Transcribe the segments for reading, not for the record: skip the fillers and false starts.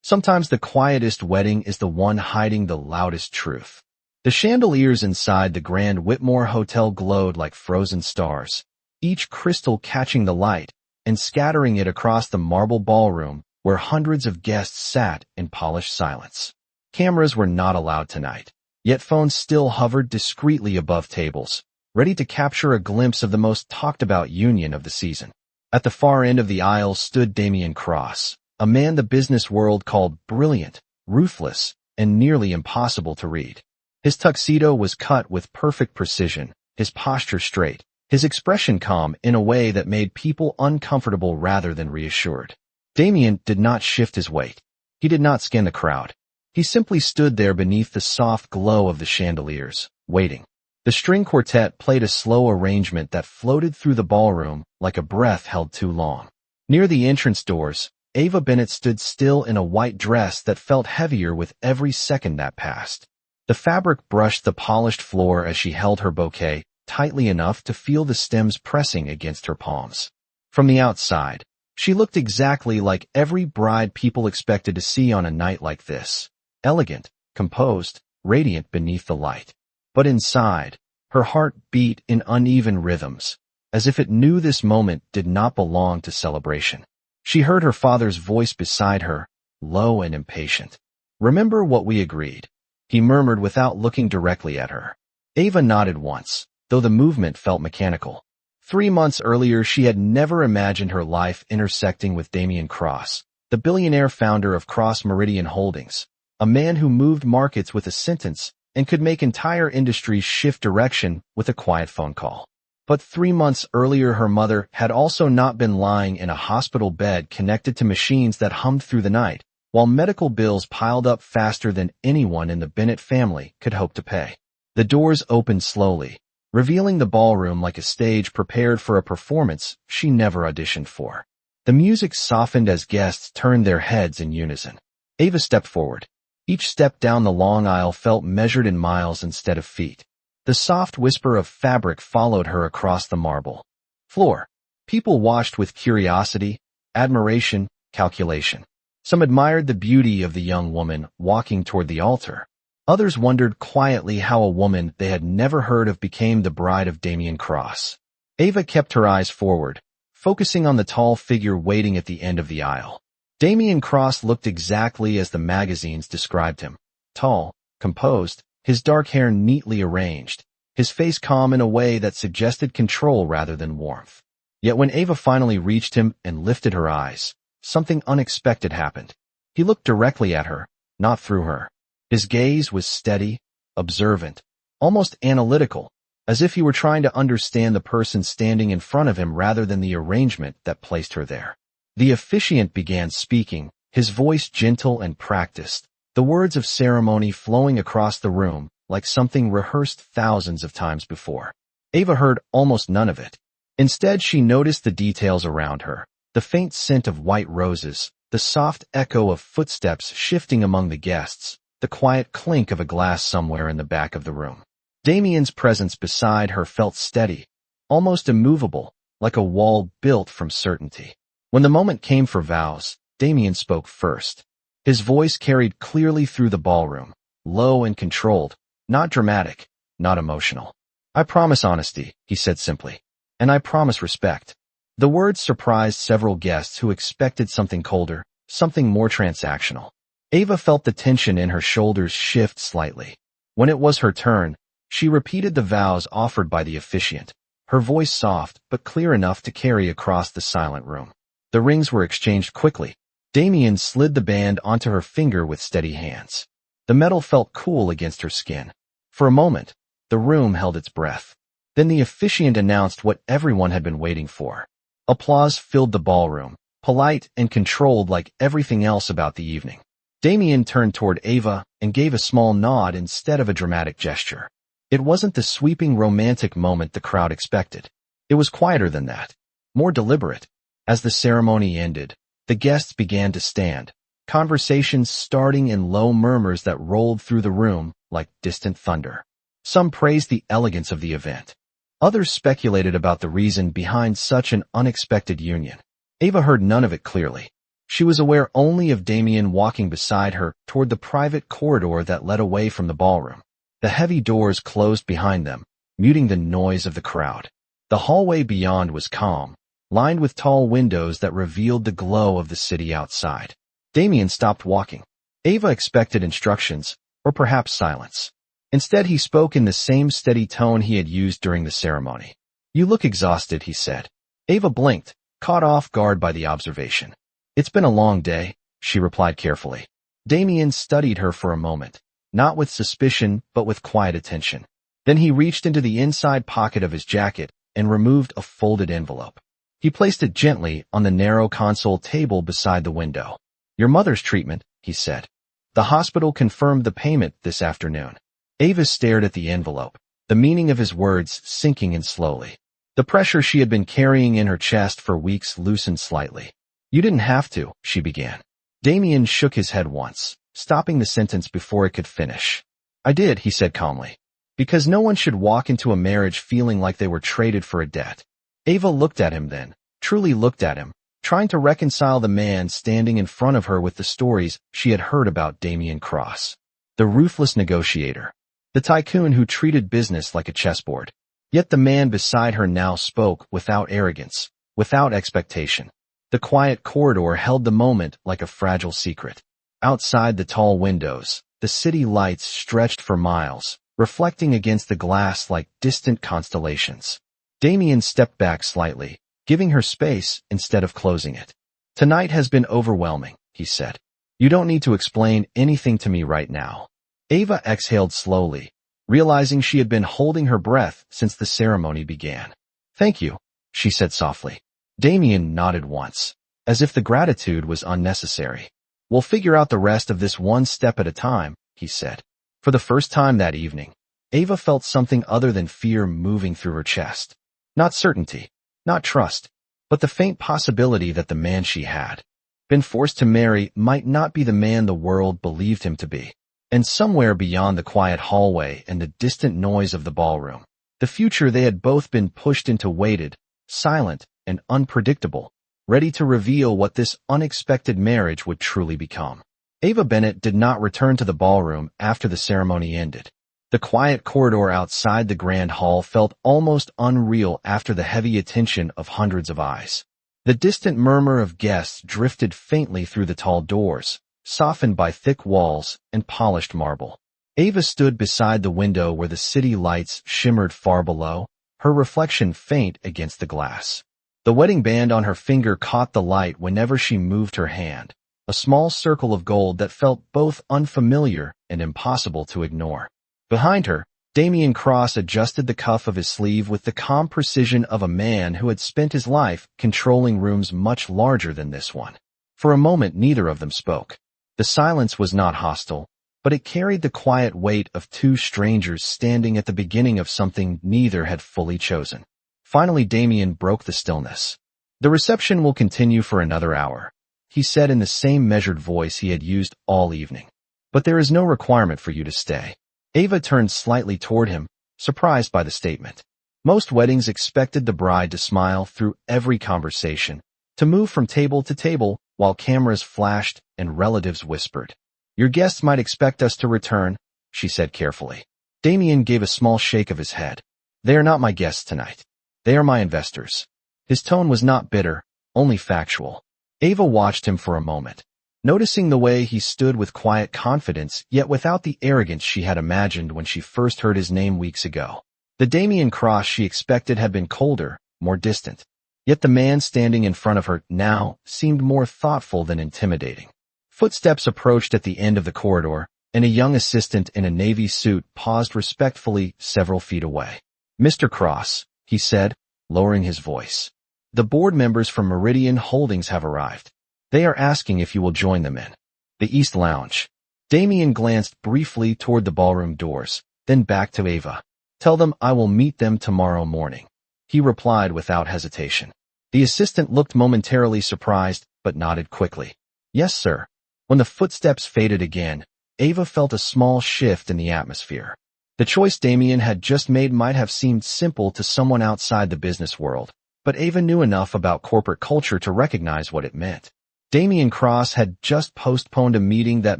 Sometimes the quietest wedding is the one hiding the loudest truth. The chandeliers inside the Grand Whitmore Hotel glowed like frozen stars, each crystal catching the light and scattering it across the marble ballroom where hundreds of guests sat in polished silence. Cameras were not allowed tonight, yet phones still hovered discreetly above tables, ready to capture a glimpse of the most talked-about union of the season. At the far end of the aisle stood Damien Cross, a man the business world called brilliant, ruthless, and nearly impossible to read. His tuxedo was cut with perfect precision, his posture straight, his expression calm in a way that made people uncomfortable rather than reassured. Damien did not shift his weight. He did not scan the crowd. He simply stood there beneath the soft glow of the chandeliers, waiting. The string quartet played a slow arrangement that floated through the ballroom like a breath held too long. Near the entrance doors, Ava Bennett stood still in a white dress that felt heavier with every second that passed. The fabric brushed the polished floor as she held her bouquet tightly enough to feel the stems pressing against her palms. From the outside, she looked exactly like every bride people expected to see on a night like this. Elegant, composed, radiant beneath the light. But inside, her heart beat in uneven rhythms, as if it knew this moment did not belong to celebration. She heard her father's voice beside her, low and impatient. "Remember what we agreed," he murmured without looking directly at her. Ava nodded once, though the movement felt mechanical. 3 months earlier she had never imagined her life intersecting with Damien Cross, the billionaire founder of Cross Meridian Holdings, a man who moved markets with a sentence and could make entire industries shift direction with a quiet phone call. But 3 months earlier her mother had also not been lying in a hospital bed connected to machines that hummed through the night, while medical bills piled up faster than anyone in the Bennett family could hope to pay. The doors opened slowly, revealing the ballroom like a stage prepared for a performance she never auditioned for. The music softened as guests turned their heads in unison. Ava stepped forward. Each step down the long aisle felt measured in miles instead of feet. The soft whisper of fabric followed her across the marble floor. People watched with curiosity, admiration, calculation. Some admired the beauty of the young woman walking toward the altar. Others wondered quietly how a woman they had never heard of became the bride of Damien Cross. Ava kept her eyes forward, focusing on the tall figure waiting at the end of the aisle. Damien Cross looked exactly as the magazines described him. Tall, composed, his dark hair neatly arranged, his face calm in a way that suggested control rather than warmth. Yet when Ava finally reached him and lifted her eyes, something unexpected happened. He looked directly at her, not through her. His gaze was steady, observant, almost analytical, as if he were trying to understand the person standing in front of him rather than the arrangement that placed her there. The officiant began speaking, his voice gentle and practiced, the words of ceremony flowing across the room like something rehearsed thousands of times before. Ava heard almost none of it. Instead, she noticed the details around her, the faint scent of white roses, the soft echo of footsteps shifting among the guests, the quiet clink of a glass somewhere in the back of the room. Damien's presence beside her felt steady, almost immovable, like a wall built from certainty. When the moment came for vows, Damien spoke first. His voice carried clearly through the ballroom, low and controlled, not dramatic, not emotional. "I promise honesty," he said simply, "and I promise respect." The words surprised several guests who expected something colder, something more transactional. Ava felt the tension in her shoulders shift slightly. When it was her turn, she repeated the vows offered by the officiant, her voice soft but clear enough to carry across the silent room. The rings were exchanged quickly. Damien slid the band onto her finger with steady hands. The metal felt cool against her skin. For a moment, the room held its breath. Then the officiant announced what everyone had been waiting for. Applause filled the ballroom, polite and controlled like everything else about the evening. Damien turned toward Ava and gave a small nod instead of a dramatic gesture. It wasn't the sweeping romantic moment the crowd expected. It was quieter than that, more deliberate. As the ceremony ended, the guests began to stand, conversations starting in low murmurs that rolled through the room like distant thunder. Some praised the elegance of the event. Others speculated about the reason behind such an unexpected union. Ava heard none of it clearly. She was aware only of Damien walking beside her toward the private corridor that led away from the ballroom. The heavy doors closed behind them, muting the noise of the crowd. The hallway beyond was calm, lined with tall windows that revealed the glow of the city outside. Damien stopped walking. Ava expected instructions, or perhaps silence. Instead, he spoke in the same steady tone he had used during the ceremony. "You look exhausted," he said. Ava blinked, caught off guard by the observation. "It's been a long day," she replied carefully. Damien studied her for a moment, not with suspicion but with quiet attention. Then he reached into the inside pocket of his jacket and removed a folded envelope. He placed it gently on the narrow console table beside the window. "Your mother's treatment," he said. "The hospital confirmed the payment this afternoon." Ava stared at the envelope, the meaning of his words sinking in slowly. The pressure she had been carrying in her chest for weeks loosened slightly. "You didn't have to," she began. Damien shook his head once, stopping the sentence before it could finish. "I did," he said calmly. "Because no one should walk into a marriage feeling like they were traded for a debt." Ava looked at him then, truly looked at him, trying to reconcile the man standing in front of her with the stories she had heard about Damien Cross. The ruthless negotiator. The tycoon who treated business like a chessboard. Yet the man beside her now spoke without arrogance, without expectation. The quiet corridor held the moment like a fragile secret. Outside the tall windows, the city lights stretched for miles, reflecting against the glass like distant constellations. Damien stepped back slightly, giving her space instead of closing it. "Tonight has been overwhelming," he said. "You don't need to explain anything to me right now." Ava exhaled slowly, realizing she had been holding her breath since the ceremony began. "Thank you," she said softly. Damien nodded once, as if the gratitude was unnecessary. "We'll figure out the rest of this one step at a time," he said. For the first time that evening, Ava felt something other than fear moving through her chest. Not certainty, not trust, but the faint possibility that the man she had been forced to marry might not be the man the world believed him to be. And somewhere beyond the quiet hallway and the distant noise of the ballroom, the future they had both been pushed into waited, silent, and unpredictable, ready to reveal what this unexpected marriage would truly become. Ava Bennett did not return to the ballroom after the ceremony ended. The quiet corridor outside the grand hall felt almost unreal after the heavy attention of hundreds of eyes. The distant murmur of guests drifted faintly through the tall doors, softened by thick walls and polished marble. Ava stood beside the window where the city lights shimmered far below, her reflection faint against the glass. The wedding band on her finger caught the light whenever she moved her hand, a small circle of gold that felt both unfamiliar and impossible to ignore. Behind her, Damien Cross adjusted the cuff of his sleeve with the calm precision of a man who had spent his life controlling rooms much larger than this one. For a moment, neither of them spoke. The silence was not hostile, but it carried the quiet weight of two strangers standing at the beginning of something neither had fully chosen. Finally, Damien broke the stillness. "The reception will continue for another hour," he said in the same measured voice he had used all evening. "But there is no requirement for you to stay." Ava turned slightly toward him, surprised by the statement. Most weddings expected the bride to smile through every conversation, to move from table to table while cameras flashed and relatives whispered. "Your guests might expect us to return," she said carefully. Damien gave a small shake of his head. "They are not my guests tonight. They are my investors." His tone was not bitter, only factual. Ava watched him for a moment, noticing the way he stood with quiet confidence yet without the arrogance she had imagined when she first heard his name weeks ago. The Damien Cross she expected had been colder, more distant. Yet the man standing in front of her now seemed more thoughtful than intimidating. Footsteps approached at the end of the corridor, and a young assistant in a navy suit paused respectfully several feet away. "Mr. Cross," he said, lowering his voice. "The board members from Meridian Holdings have arrived. They are asking if you will join them in the East Lounge." Damien glanced briefly toward the ballroom doors, then back to Ava. "Tell them I will meet them tomorrow morning," he replied without hesitation. The assistant looked momentarily surprised, but nodded quickly. "Yes, sir." When the footsteps faded again, Ava felt a small shift in the atmosphere. The choice Damien had just made might have seemed simple to someone outside the business world, but Ava knew enough about corporate culture to recognize what it meant. Damian Cross had just postponed a meeting that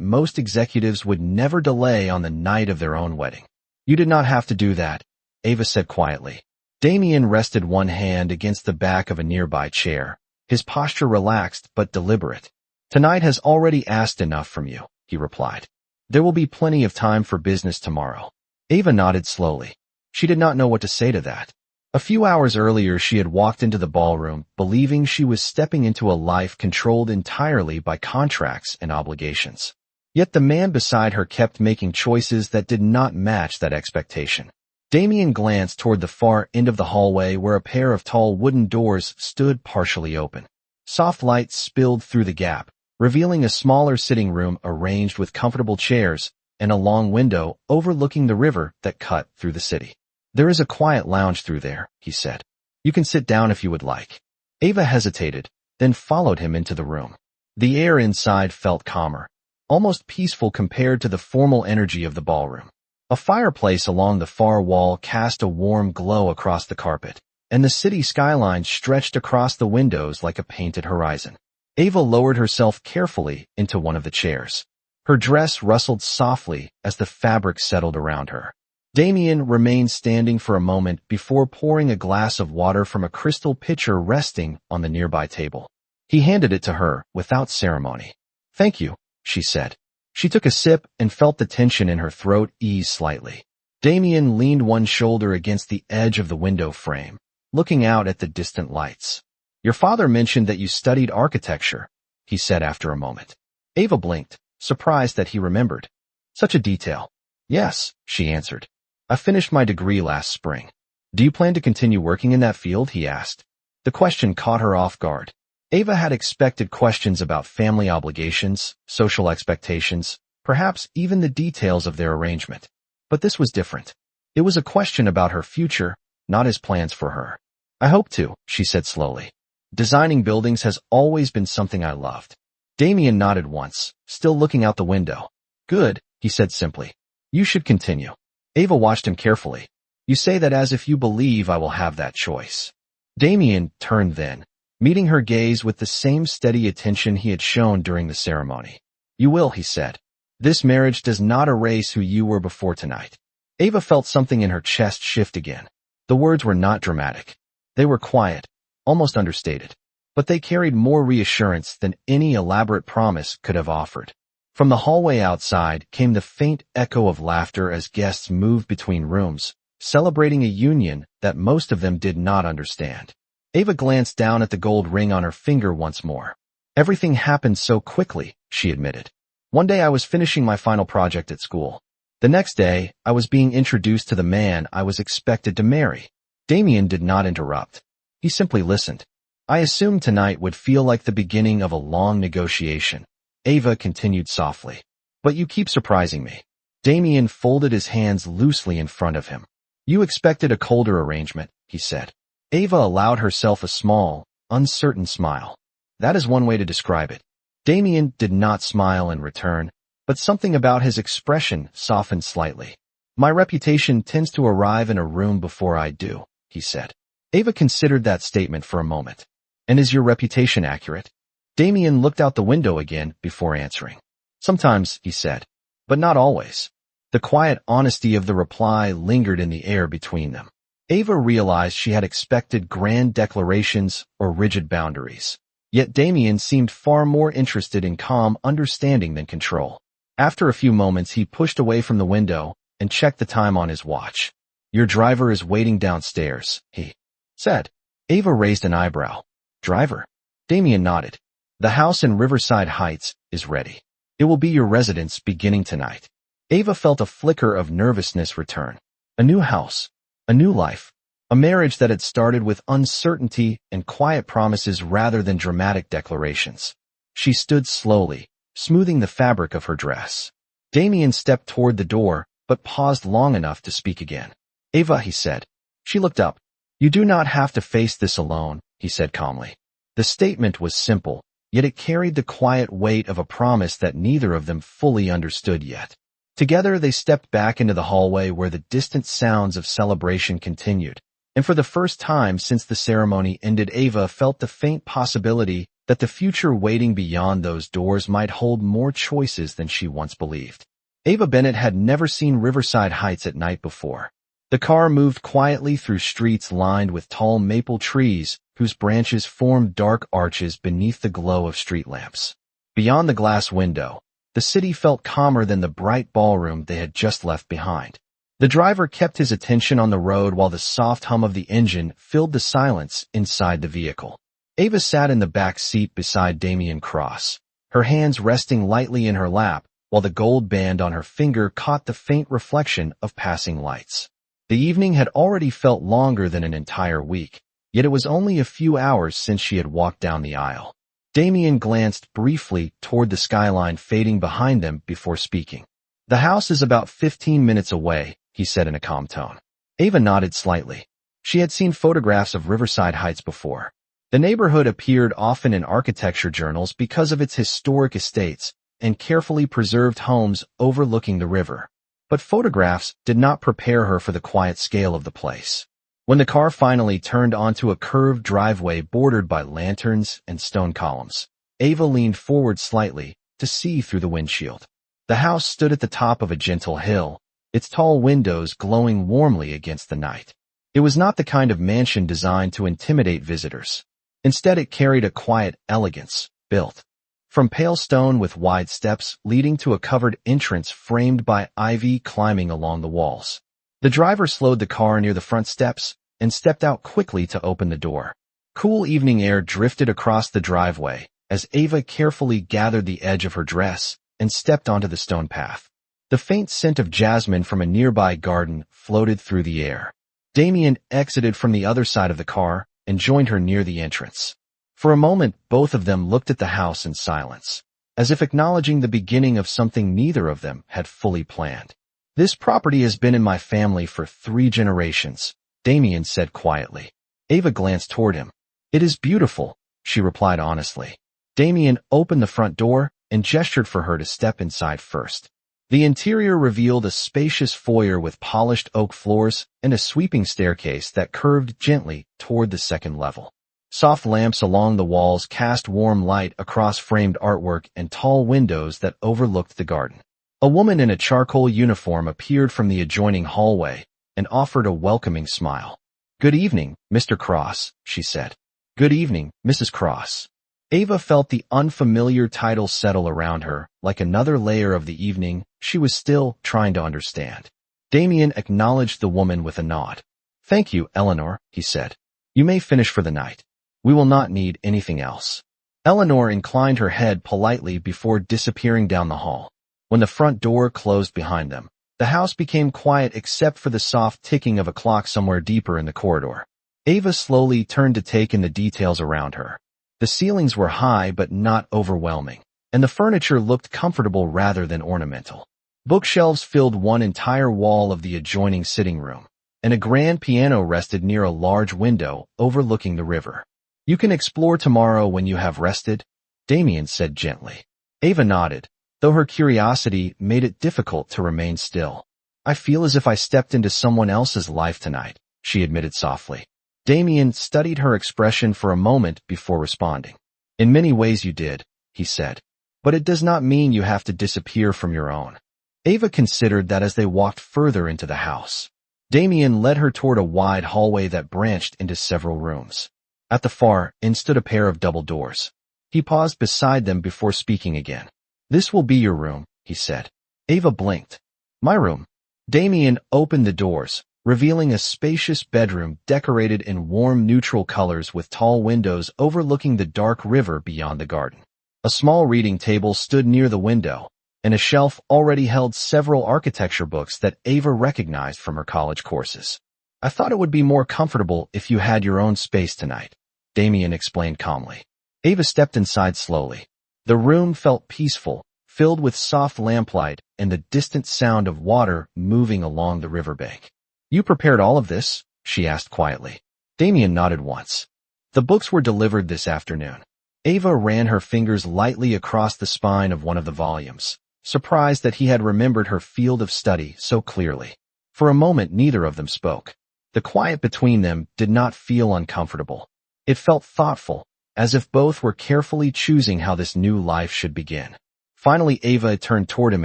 most executives would never delay on the night of their own wedding. You did not have to do that, Ava said quietly. Damian rested one hand against the back of a nearby chair, his posture relaxed but deliberate. Tonight has already asked enough from you, he replied. There will be plenty of time for business tomorrow. Ava nodded slowly. She did not know what to say to that. A few hours earlier she had walked into the ballroom, believing she was stepping into a life controlled entirely by contracts and obligations. Yet the man beside her kept making choices that did not match that expectation. Damian glanced toward the far end of the hallway where a pair of tall wooden doors stood partially open. Soft light spilled through the gap, revealing a smaller sitting room arranged with comfortable chairs and a long window overlooking the river that cut through the city. There is a quiet lounge through there, he said. You can sit down if you would like. Ava hesitated, then followed him into the room. The air inside felt calmer, almost peaceful compared to the formal energy of the ballroom. A fireplace along the far wall cast a warm glow across the carpet, and the city skyline stretched across the windows like a painted horizon. Ava lowered herself carefully into one of the chairs. Her dress rustled softly as the fabric settled around her. Damian remained standing for a moment before pouring a glass of water from a crystal pitcher resting on the nearby table. He handed it to her without ceremony. Thank you, she said. She took a sip and felt the tension in her throat ease slightly. Damian leaned one shoulder against the edge of the window frame, looking out at the distant lights. Your father mentioned that you studied architecture, he said after a moment. Ava blinked, surprised that he remembered. Such a detail. Yes, she answered. I finished my degree last spring. Do you plan to continue working in that field? He asked. The question caught her off guard. Ava had expected questions about family obligations, social expectations, perhaps even the details of their arrangement. But this was different. It was a question about her future, not his plans for her. I hope to, she said slowly. Designing buildings has always been something I loved. Damian nodded once, still looking out the window. Good, he said simply. You should continue. Ava watched him carefully. You say that as if you believe I will have that choice. Damian turned then, meeting her gaze with the same steady attention he had shown during the ceremony. You will, he said. This marriage does not erase who you were before tonight. Ava felt something in her chest shift again. The words were not dramatic. They were quiet, almost understated, but they carried more reassurance than any elaborate promise could have offered. From the hallway outside came the faint echo of laughter as guests moved between rooms, celebrating a union that most of them did not understand. Ava glanced down at the gold ring on her finger once more. Everything happened so quickly, she admitted. One day I was finishing my final project at school. The next day, I was being introduced to the man I was expected to marry. Damian did not interrupt. He simply listened. I assumed tonight would feel like the beginning of a long negotiation. Ava continued softly. But you keep surprising me. Damian folded his hands loosely in front of him. You expected a colder arrangement, he said. Ava allowed herself a small, uncertain smile. That is one way to describe it. Damian did not smile in return, but something about his expression softened slightly. My reputation tends to arrive in a room before I do, he said. Ava considered that statement for a moment. And is your reputation accurate? Damian looked out the window again before answering. Sometimes, he said, but not always. The quiet honesty of the reply lingered in the air between them. Ava realized she had expected grand declarations or rigid boundaries. Yet Damian seemed far more interested in calm understanding than control. After a few moments, he pushed away from the window and checked the time on his watch. Your driver is waiting downstairs, he said. Ava raised an eyebrow. Driver? Damian nodded. The house in Riverside Heights is ready. It will be your residence beginning tonight. Ava felt a flicker of nervousness return. A new house. A new life. A marriage that had started with uncertainty and quiet promises rather than dramatic declarations. She stood slowly, smoothing the fabric of her dress. Damian stepped toward the door, but paused long enough to speak again. Ava, he said. She looked up. You do not have to face this alone, he said calmly. The statement was simple, yet it carried the quiet weight of a promise that neither of them fully understood yet. Together they stepped back into the hallway where the distant sounds of celebration continued, and for the first time since the ceremony ended, Ava felt the faint possibility that the future waiting beyond those doors might hold more choices than she once believed. Ava Bennett had never seen Riverside Heights at night before. The car moved quietly through streets lined with tall maple trees whose branches formed dark arches beneath the glow of street lamps. Beyond the glass window, the city felt calmer than the bright ballroom they had just left behind. The driver kept his attention on the road while the soft hum of the engine filled the silence inside the vehicle. Ava sat in the back seat beside Damian Cross, her hands resting lightly in her lap, while the gold band on her finger caught the faint reflection of passing lights. The evening had already felt longer than an entire week, yet it was only a few hours since she had walked down the aisle. Damian glanced briefly toward the skyline fading behind them before speaking. "The house is about 15 minutes away," he said in a calm tone. Ava nodded slightly. She had seen photographs of Riverside Heights before. The neighborhood appeared often in architecture journals because of its historic estates and carefully preserved homes overlooking the river. But photographs did not prepare her for the quiet scale of the place. When the car finally turned onto a curved driveway bordered by lanterns and stone columns, Ava leaned forward slightly to see through the windshield. The house stood at the top of a gentle hill, its tall windows glowing warmly against the night. It was not the kind of mansion designed to intimidate visitors. Instead, it carried a quiet elegance, built from pale stone with wide steps leading to a covered entrance framed by ivy climbing along the walls. The driver slowed the car near the front steps and stepped out quickly to open the door. Cool evening air drifted across the driveway as Ava carefully gathered the edge of her dress and stepped onto the stone path. The faint scent of jasmine from a nearby garden floated through the air. Damian exited from the other side of the car and joined her near the entrance. For a moment, both of them looked at the house in silence, as if acknowledging the beginning of something neither of them had fully planned. "This property has been in my family for 3 generations, Damian said quietly. Ava glanced toward him. "It is beautiful," she replied honestly. Damian opened the front door and gestured for her to step inside first. The interior revealed a spacious foyer with polished oak floors and a sweeping staircase that curved gently toward the second level. Soft lamps along the walls cast warm light across framed artwork and tall windows that overlooked the garden. A woman in a charcoal uniform appeared from the adjoining hallway and offered a welcoming smile. "Good evening, Mr. Cross," she said. "Good evening, Mrs. Cross." Ava felt the unfamiliar title settle around her, like another layer of the evening she was still trying to understand. Damian acknowledged the woman with a nod. "Thank you, Eleanor," he said. "You may finish for the night. We will not need anything else." Eleanor inclined her head politely before disappearing down the hall. When the front door closed behind them, the house became quiet except for the soft ticking of a clock somewhere deeper in the corridor. Ava slowly turned to take in the details around her. The ceilings were high but not overwhelming, and the furniture looked comfortable rather than ornamental. Bookshelves filled one entire wall of the adjoining sitting room, and a grand piano rested near a large window overlooking the river. "You can explore tomorrow when you have rested," Damian said gently. Ava nodded, though her curiosity made it difficult to remain still. "I feel as if I stepped into someone else's life tonight," she admitted softly. Damian studied her expression for a moment before responding. "In many ways you did," he said. "But it does not mean you have to disappear from your own." Ava considered that as they walked further into the house. Damian led her toward a wide hallway that branched into several rooms. At the far end stood a pair of double doors. He paused beside them before speaking again. "This will be your room," he said. Ava blinked. "My room?" Damian opened the doors, revealing a spacious bedroom decorated in warm neutral colors with tall windows overlooking the dark river beyond the garden. A small reading table stood near the window, and a shelf already held several architecture books that Ava recognized from her college courses. "I thought it would be more comfortable if you had your own space tonight," Damian explained calmly. Ava stepped inside slowly. The room felt peaceful, filled with soft lamplight and the distant sound of water moving along the riverbank. "You prepared all of this?" she asked quietly. Damian nodded once. "The books were delivered this afternoon." Ava ran her fingers lightly across the spine of one of the volumes, surprised that he had remembered her field of study so clearly. For a moment, neither of them spoke. The quiet between them did not feel uncomfortable. It felt thoughtful, as if both were carefully choosing how this new life should begin. Finally, Ava turned toward him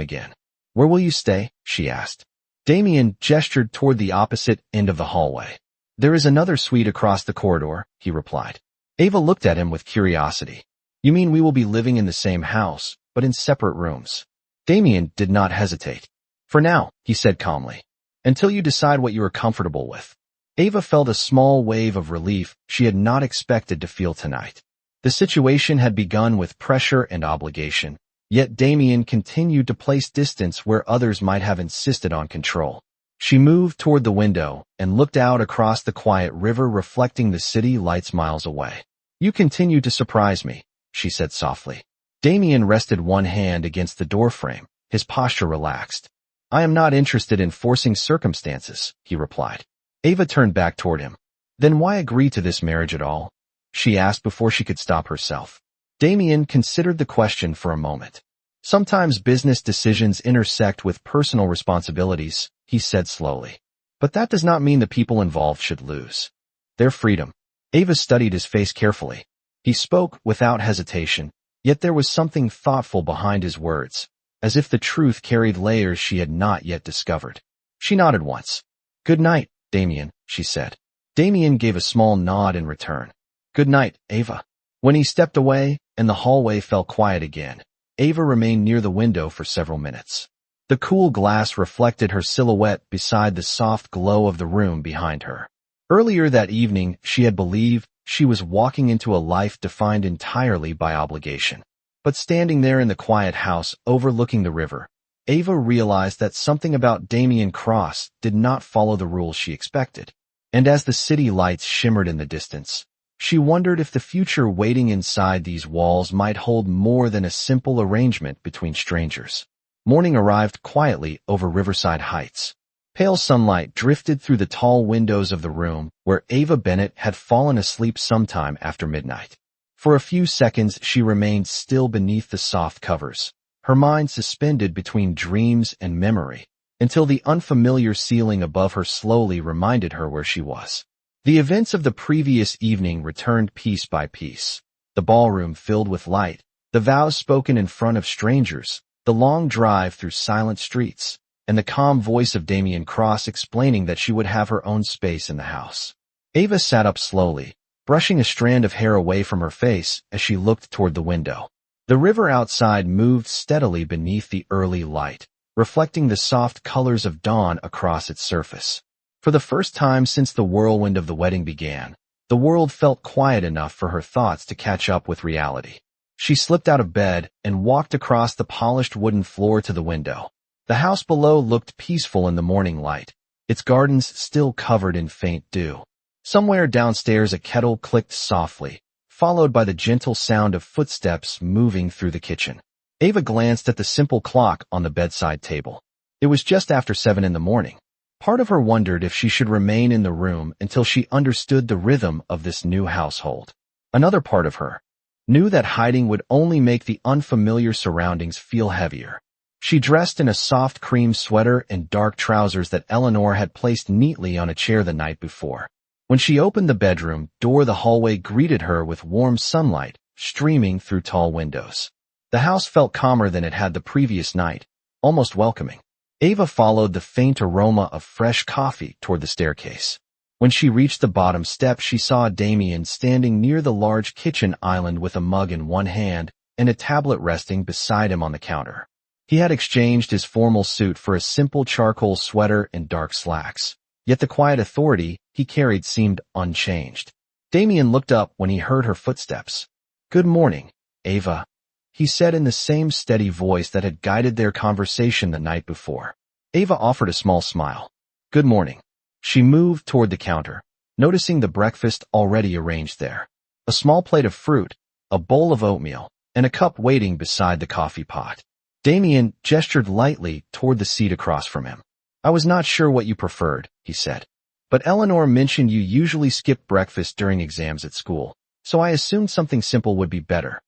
again. "Where will you stay?" she asked. Damien gestured toward the opposite end of the hallway. "There is another suite across the corridor," he replied. Ava looked at him with curiosity. "You mean we will be living in the same house, but in separate rooms?" Damien did not hesitate. "For now," he said calmly, "until you decide what you are comfortable with." Ava felt a small wave of relief she had not expected to feel tonight. The situation had begun with pressure and obligation, yet Damien continued to place distance where others might have insisted on control. She moved toward the window and looked out across the quiet river reflecting the city lights miles away. "You continue to surprise me," she said softly. Damien rested one hand against the doorframe, his posture relaxed. "I am not interested in forcing circumstances," he replied. Ava turned back toward him. "Then why agree to this marriage at all?" she asked before she could stop herself. Damien considered the question for a moment. "Sometimes business decisions intersect with personal responsibilities," he said slowly. "But that does not mean the people involved should lose their freedom." Ava studied his face carefully. He spoke without hesitation, yet there was something thoughtful behind his words, as if the truth carried layers she had not yet discovered. She nodded once. "Good night, Damien," she said. Damien gave a small nod in return. "Good night, Ava." When he stepped away and the hallway fell quiet again, Ava remained near the window for several minutes. The cool glass reflected her silhouette beside the soft glow of the room behind her. Earlier that evening, she had believed she was walking into a life defined entirely by obligation. But standing there in the quiet house overlooking the river, Ava realized that something about Damien Cross did not follow the rules she expected. And as the city lights shimmered in the distance, she wondered if the future waiting inside these walls might hold more than a simple arrangement between strangers. Morning arrived quietly over Riverside Heights. Pale sunlight drifted through the tall windows of the room where Ava Bennett had fallen asleep sometime after midnight. For a few seconds she remained still beneath the soft covers, her mind suspended between dreams and memory, until the unfamiliar ceiling above her slowly reminded her where she was. The events of the previous evening returned piece by piece. The ballroom filled with light, the vows spoken in front of strangers, the long drive through silent streets, and the calm voice of Damien Cross explaining that she would have her own space in the house. Ava sat up slowly, brushing a strand of hair away from her face as she looked toward the window. The river outside moved steadily beneath the early light, reflecting the soft colors of dawn across its surface. For the first time since the whirlwind of the wedding began, the world felt quiet enough for her thoughts to catch up with reality. She slipped out of bed and walked across the polished wooden floor to the window. The house below looked peaceful in the morning light, its gardens still covered in faint dew. Somewhere downstairs a kettle clicked softly, followed by the gentle sound of footsteps moving through the kitchen. Ava glanced at the simple clock on the bedside table. It was just after 7 in the morning. Part of her wondered if she should remain in the room until she understood the rhythm of this new household. Another part of her knew that hiding would only make the unfamiliar surroundings feel heavier. She dressed in a soft cream sweater and dark trousers that Eleanor had placed neatly on a chair the night before. When she opened the bedroom door, the hallway greeted her with warm sunlight streaming through tall windows. The house felt calmer than it had the previous night, almost welcoming. Ava followed the faint aroma of fresh coffee toward the staircase. When she reached the bottom step, she saw Damien standing near the large kitchen island with a mug in one hand and a tablet resting beside him on the counter. He had exchanged his formal suit for a simple charcoal sweater and dark slacks, yet the quiet authority he carried seemed unchanged. Damien looked up when he heard her footsteps. "Good morning, Ava," he said in the same steady voice that had guided their conversation the night before. Ava offered a small smile. "Good morning." She moved toward the counter, noticing the breakfast already arranged there. A small plate of fruit, a bowl of oatmeal, and a cup waiting beside the coffee pot. Damien gestured lightly toward the seat across from him. "I was not sure what you preferred," he said. "But Eleanor mentioned you usually skip breakfast during exams at school, so I assumed something simple would be better."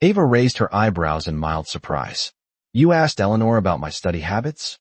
Ava raised her eyebrows in mild surprise. "You asked Eleanor about my study habits?"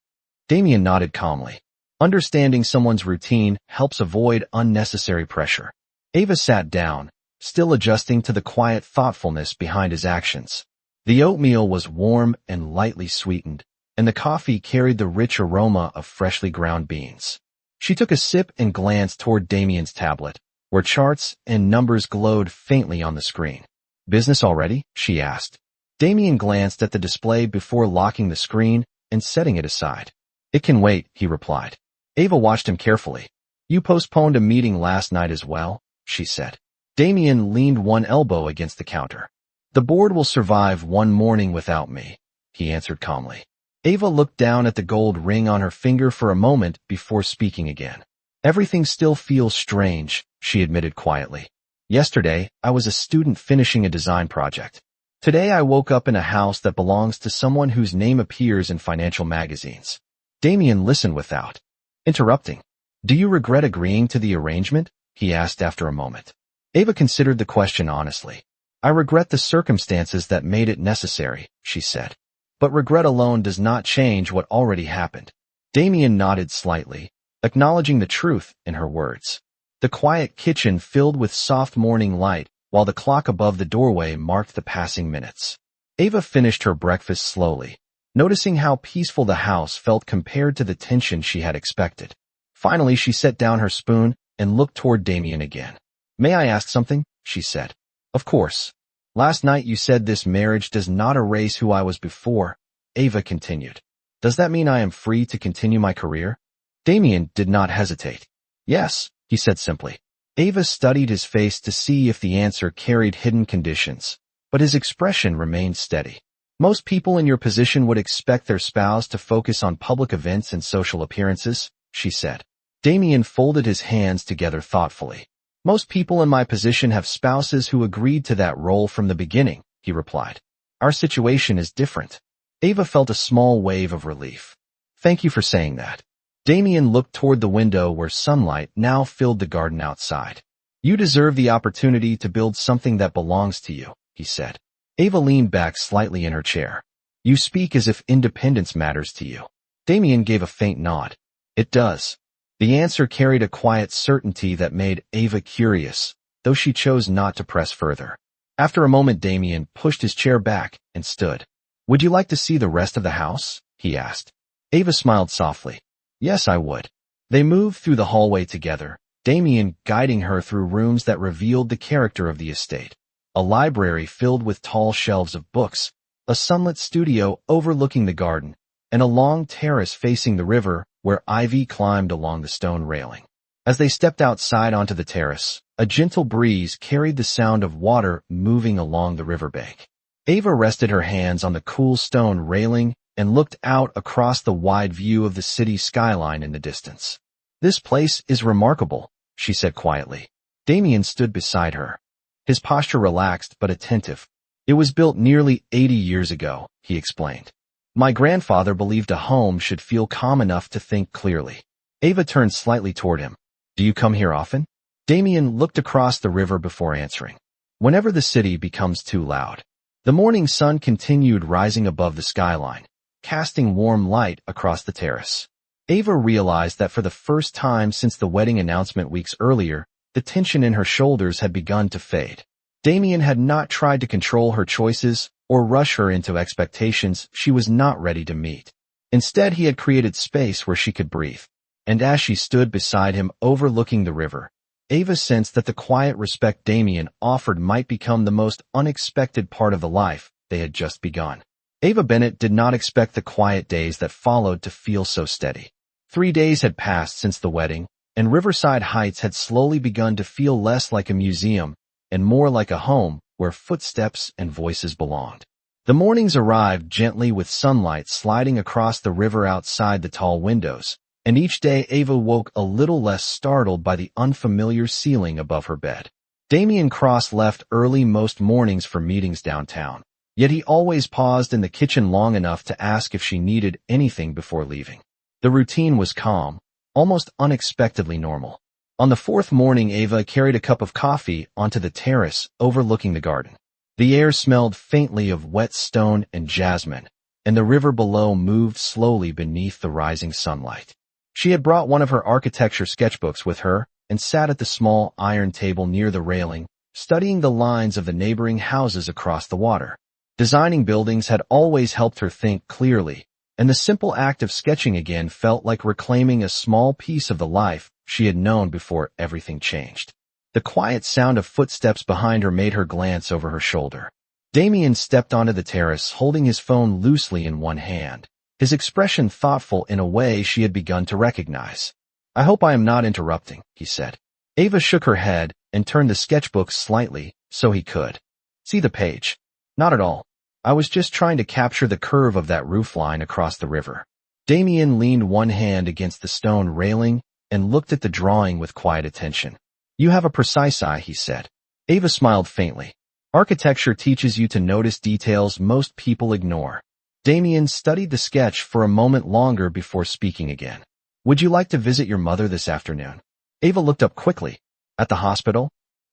Damien nodded calmly. Understanding someone's routine helps avoid unnecessary pressure. Ava sat down, still adjusting to the quiet thoughtfulness behind his actions. The oatmeal was warm and lightly sweetened, and the coffee carried the rich aroma of freshly ground beans. She took a sip and glanced toward Damien's tablet, where charts and numbers glowed faintly on the screen. "Business already?" she asked. Damien glanced at the display before locking the screen and setting it aside. "It can wait," he replied. Ava watched him carefully. "You postponed a meeting last night as well?" she said. Damien leaned one elbow against the counter. "The board will survive one morning without me," he answered calmly. Ava looked down at the gold ring on her finger for a moment before speaking again. "Everything still feels strange," she admitted quietly. "Yesterday, I was a student finishing a design project. Today I woke up in a house that belongs to someone whose name appears in financial magazines." Damien listened without interrupting. "Do you regret agreeing to the arrangement?" he asked after a moment. Ava considered the question honestly. "I regret the circumstances that made it necessary," she said. "But regret alone does not change what already happened." Damien nodded slightly, acknowledging the truth in her words. The quiet kitchen filled with soft morning light, while the clock above the doorway marked the passing minutes. Ava finished her breakfast slowly, noticing how peaceful the house felt compared to the tension she had expected. Finally, she set down her spoon and looked toward Damien again. "May I ask something?" she said. "Of course. Last night you said this marriage does not erase who I was before," Ava continued. "Does that mean I am free to continue my career?" Damien did not hesitate. "Yes," he said simply. Ava studied his face to see if the answer carried hidden conditions, but his expression remained steady. "Most people in your position would expect their spouse to focus on public events and social appearances," she said. Damien folded his hands together thoughtfully. "Most people in my position have spouses who agreed to that role from the beginning," he replied. "Our situation is different." Ava felt a small wave of relief. "Thank you for saying that." Damien looked toward the window where sunlight now filled the garden outside. "You deserve the opportunity to build something that belongs to you," he said. Ava leaned back slightly in her chair. "You speak as if independence matters to you." Damien gave a faint nod. "It does." The answer carried a quiet certainty that made Ava curious, though she chose not to press further. After a moment, Damien pushed his chair back and stood. "Would you like to see the rest of the house?" he asked. Ava smiled softly. "Yes, I would." They moved through the hallway together, Damien guiding her through rooms that revealed the character of the estate. A library filled with tall shelves of books, a sunlit studio overlooking the garden, and a long terrace facing the river where ivy climbed along the stone railing. As they stepped outside onto the terrace, a gentle breeze carried the sound of water moving along the riverbank. Ava rested her hands on the cool stone railing and looked out across the wide view of the city skyline in the distance. "This place is remarkable," she said quietly. Damien stood beside her, his posture relaxed but attentive. "It was built nearly 80 years ago," he explained. "My grandfather believed a home should feel calm enough to think clearly." Ava turned slightly toward him. "Do you come here often?" Damien looked across the river before answering. "Whenever the city becomes too loud." The morning sun continued rising above the skyline, casting warm light across the terrace. Ava realized that for the first time since the wedding announcement weeks earlier, the tension in her shoulders had begun to fade. Damien had not tried to control her choices or rush her into expectations she was not ready to meet. Instead, he had created space where she could breathe. And as she stood beside him overlooking the river, Ava sensed that the quiet respect Damien offered might become the most unexpected part of the life they had just begun. Ava Bennett did not expect the quiet days that followed to feel so steady. 3 days had passed since the wedding, and Riverside Heights had slowly begun to feel less like a museum and more like a home where footsteps and voices belonged. The mornings arrived gently with sunlight sliding across the river outside the tall windows, and each day Ava woke a little less startled by the unfamiliar ceiling above her bed. Damien Cross left early most mornings for meetings downtown, yet he always paused in the kitchen long enough to ask if she needed anything before leaving. The routine was calm, almost unexpectedly normal. On the 4th morning, Ava carried a cup of coffee onto the terrace overlooking the garden. The air smelled faintly of wet stone and jasmine, and the river below moved slowly beneath the rising sunlight. She had brought one of her architecture sketchbooks with her and sat at the small iron table near the railing, studying the lines of the neighboring houses across the water. Designing buildings had always helped her think clearly, and the simple act of sketching again felt like reclaiming a small piece of the life she had known before everything changed. The quiet sound of footsteps behind her made her glance over her shoulder. Damien stepped onto the terrace, holding his phone loosely in one hand, his expression thoughtful in a way she had begun to recognize. "I hope I am not interrupting," he said. Ava shook her head and turned the sketchbook slightly so he could see the page. "Not at all. I was just trying to capture the curve of that roofline across the river." Damien leaned one hand against the stone railing and looked at the drawing with quiet attention. "You have a precise eye," he said. Ava smiled faintly. "Architecture teaches you to notice details most people ignore." Damien studied the sketch for a moment longer before speaking again. "Would you like to visit your mother this afternoon?" Ava looked up quickly. "At the hospital?"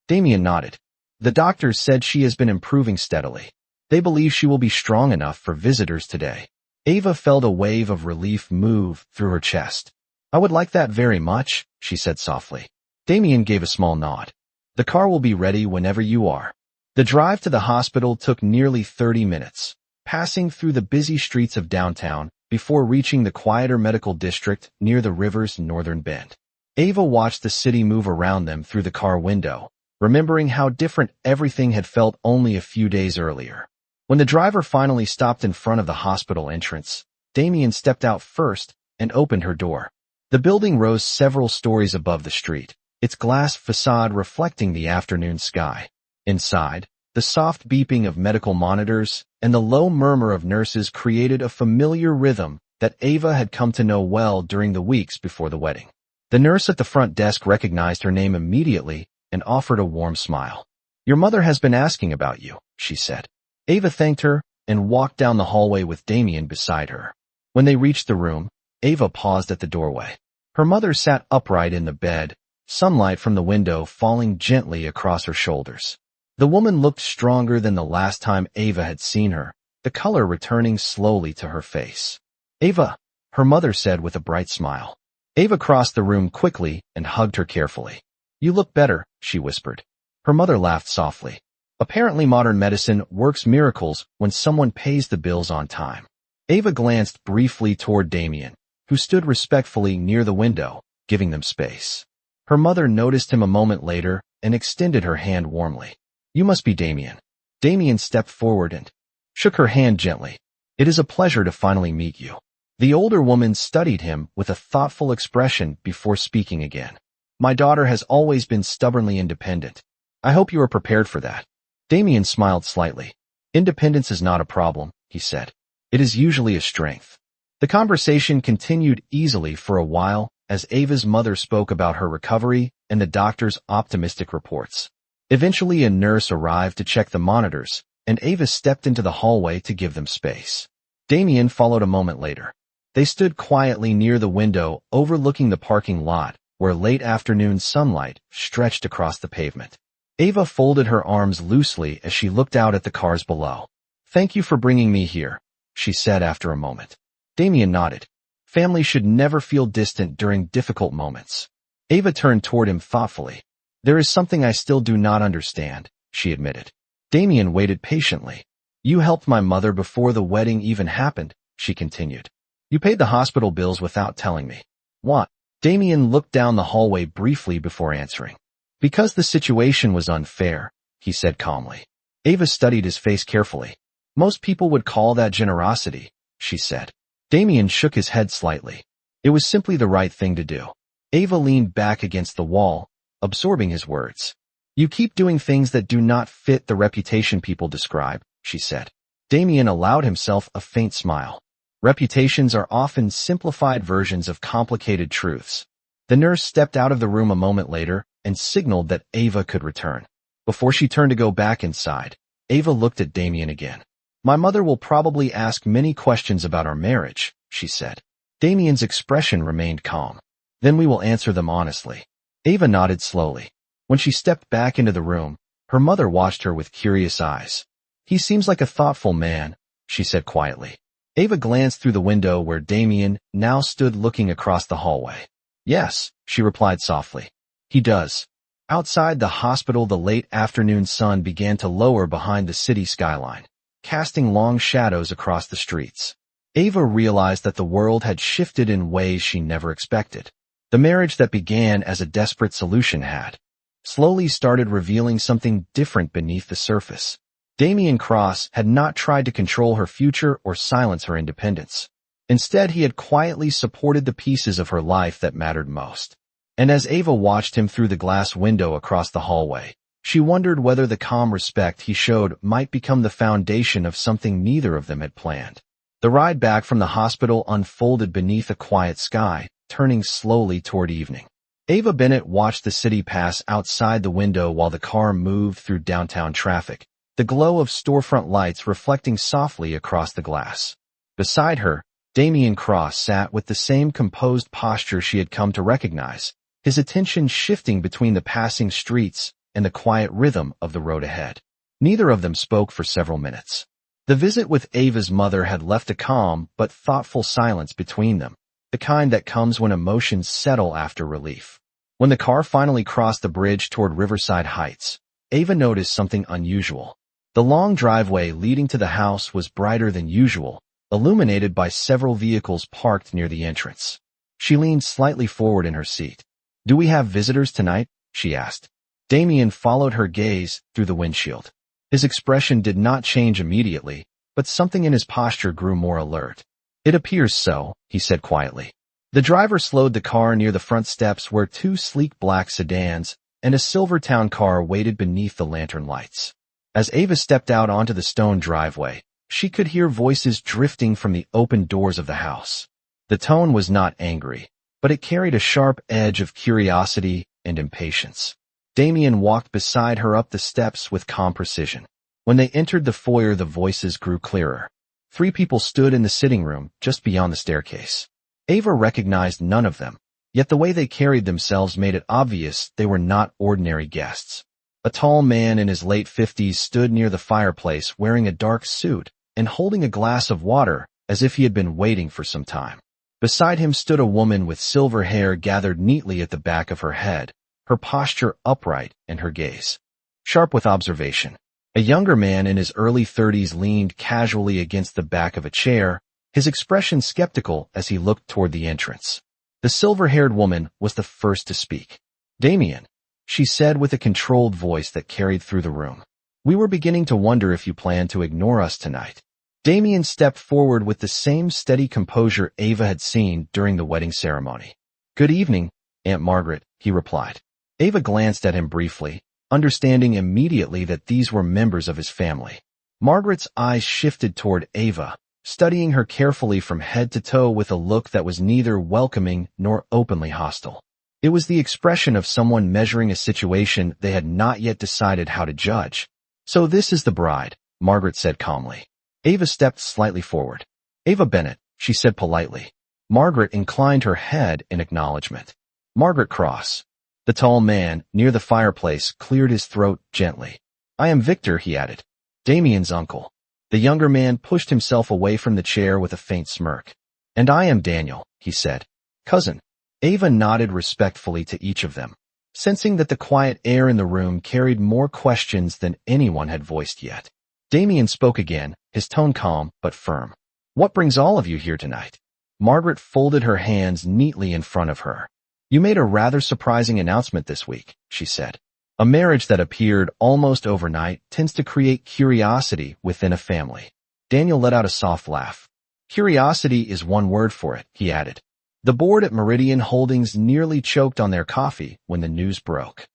Damien nodded. "The doctors said she has been improving steadily. They believe she will be strong enough for visitors today." Ava felt a wave of relief move through her chest. "I would like that very much," she said softly. Damien gave a small nod. "The car will be ready whenever you are." The drive to the hospital took nearly 30 minutes, passing through the busy streets of downtown before reaching the quieter medical district near the river's northern bend. Ava watched the city move around them through the car window, remembering how different everything had felt only a few days earlier. When the driver finally stopped in front of the hospital entrance, Damien stepped out first and opened her door. The building rose several stories above the street, its glass facade reflecting the afternoon sky. Inside, the soft beeping of medical monitors and the low murmur of nurses created a familiar rhythm that Ava had come to know well during the weeks before the wedding. The nurse at the front desk recognized her name immediately and offered a warm smile. "Your mother has been asking about you," she said. Ava thanked her and walked down the hallway with Damien beside her. When they reached the room, Ava paused at the doorway. Her mother sat upright in the bed, sunlight from the window falling gently across her shoulders. The woman looked stronger than the last time Ava had seen her, the color returning slowly to her face. "Ava," her mother said with a bright smile. Ava crossed the room quickly and hugged her carefully. "You look better," she whispered. Her mother laughed softly. "Apparently modern medicine works miracles when someone pays the bills on time." Ava glanced briefly toward Damien, who stood respectfully near the window, giving them space. Her mother noticed him a moment later and extended her hand warmly. "You must be Damien." Damien stepped forward and shook her hand gently. "It is a pleasure to finally meet you." The older woman studied him with a thoughtful expression before speaking again. "My daughter has always been stubbornly independent. I hope you are prepared for that." Damien smiled slightly. "Independence is not a problem," he said. "It is usually a strength." The conversation continued easily for a while as Ava's mother spoke about her recovery and the doctor's optimistic reports. Eventually a nurse arrived to check the monitors, and Ava stepped into the hallway to give them space. Damien followed a moment later. They stood quietly near the window overlooking the parking lot, where late afternoon sunlight stretched across the pavement. Ava folded her arms loosely as she looked out at the cars below. "Thank you for bringing me here," she said after a moment. Damien nodded. Family should never feel distant during difficult moments. Ava turned toward him thoughtfully. "There is something I still do not understand," she admitted. Damien waited patiently. "You helped my mother before the wedding even happened," she continued. "You paid the hospital bills without telling me." "What?" Damien looked down the hallway briefly before answering. "Because the situation was unfair," he said calmly. Ava studied his face carefully. "Most people would call that generosity," she said. Damien shook his head slightly. "It was simply the right thing to do." Ava leaned back against the wall, absorbing his words. "You keep doing things that do not fit the reputation people describe," she said. Damien allowed himself a faint smile. Reputations are often simplified versions of complicated truths. The nurse stepped out of the room a moment later and signaled that Ava could return. Before she turned to go back inside, Ava looked at Damien again. "My mother will probably ask many questions about our marriage," she said. Damien's expression remained calm. "Then we will answer them honestly." Ava nodded slowly. When she stepped back into the room, her mother watched her with curious eyes. "He seems like a thoughtful man," she said quietly. Ava glanced through the window where Damien now stood looking across the hallway. "Yes," she replied softly. "He does. Outside the hospital, the late afternoon sun began to lower behind the city skyline, casting long shadows across the streets. Ava realized that the world had shifted in ways she never expected. The marriage that began as a desperate solution had slowly started revealing something different beneath the surface. Damian Cross had not tried to control her future or silence her independence. Instead, he had quietly supported the pieces of her life that mattered most. And as Ava watched him through the glass window across the hallway, she wondered whether the calm respect he showed might become the foundation of something neither of them had planned. The ride back from the hospital unfolded beneath a quiet sky, turning slowly toward evening. Ava Bennett watched the city pass outside the window while the car moved through downtown traffic, the glow of storefront lights reflecting softly across the glass. Beside her, Damian Cross sat with the same composed posture she had come to recognize, his attention shifting between the passing streets and the quiet rhythm of the road ahead. Neither of them spoke for several minutes. The visit with Ava's mother had left a calm but thoughtful silence between them, the kind that comes when emotions settle after relief. When the car finally crossed the bridge toward Riverside Heights, Ava noticed something unusual. The long driveway leading to the house was brighter than usual, illuminated by several vehicles parked near the entrance. She leaned slightly forward in her seat. "Do we have visitors tonight?" she asked. Damian followed her gaze through the windshield. His expression did not change immediately, but something in his posture grew more alert. "It appears so," he said quietly. The driver slowed the car near the front steps where two sleek black sedans and a silver town car waited beneath the lantern lights. As Ava stepped out onto the stone driveway, she could hear voices drifting from the open doors of the house. The tone was not angry, but it carried a sharp edge of curiosity and impatience. Damian walked beside her up the steps with calm precision. When they entered the foyer, the voices grew clearer. 3 people stood in the sitting room just beyond the staircase. Ava recognized none of them, yet the way they carried themselves made it obvious they were not ordinary guests. A tall man in his late 50s stood near the fireplace wearing a dark suit and holding a glass of water as if he had been waiting for some time. Beside him stood a woman with silver hair gathered neatly at the back of her head, her posture upright and her gaze sharp with observation. A younger man in his early 30s leaned casually against the back of a chair, his expression skeptical as he looked toward the entrance. The silver-haired woman was the first to speak. "Damian," she said with a controlled voice that carried through the room. "We were beginning to wonder if you planned to ignore us tonight." Damian stepped forward with the same steady composure Ava had seen during the wedding ceremony. "Good evening, Aunt Margaret," he replied. Ava glanced at him briefly, understanding immediately that these were members of his family. Margaret's eyes shifted toward Ava, studying her carefully from head to toe with a look that was neither welcoming nor openly hostile. It was the expression of someone measuring a situation they had not yet decided how to judge. "So this is the bride," Margaret said calmly. Ava stepped slightly forward. "Ava Bennett," she said politely. Margaret inclined her head in acknowledgement. "Margaret Cross." The tall man, near the fireplace, cleared his throat gently. "I am Victor," he added. "Damian's uncle." The younger man pushed himself away from the chair with a faint smirk. "And I am Daniel," he said. "Cousin." Ava nodded respectfully to each of them, sensing that the quiet air in the room carried more questions than anyone had voiced yet. Damian spoke again, his tone calm but firm. "What brings all of you here tonight?" Margaret folded her hands neatly in front of her. "You made a rather surprising announcement this week," she said. "A marriage that appeared almost overnight tends to create curiosity within a family." Daniel let out a soft laugh. "Curiosity is one word for it," he added. The board at Meridian Holdings nearly choked on their coffee when the news broke.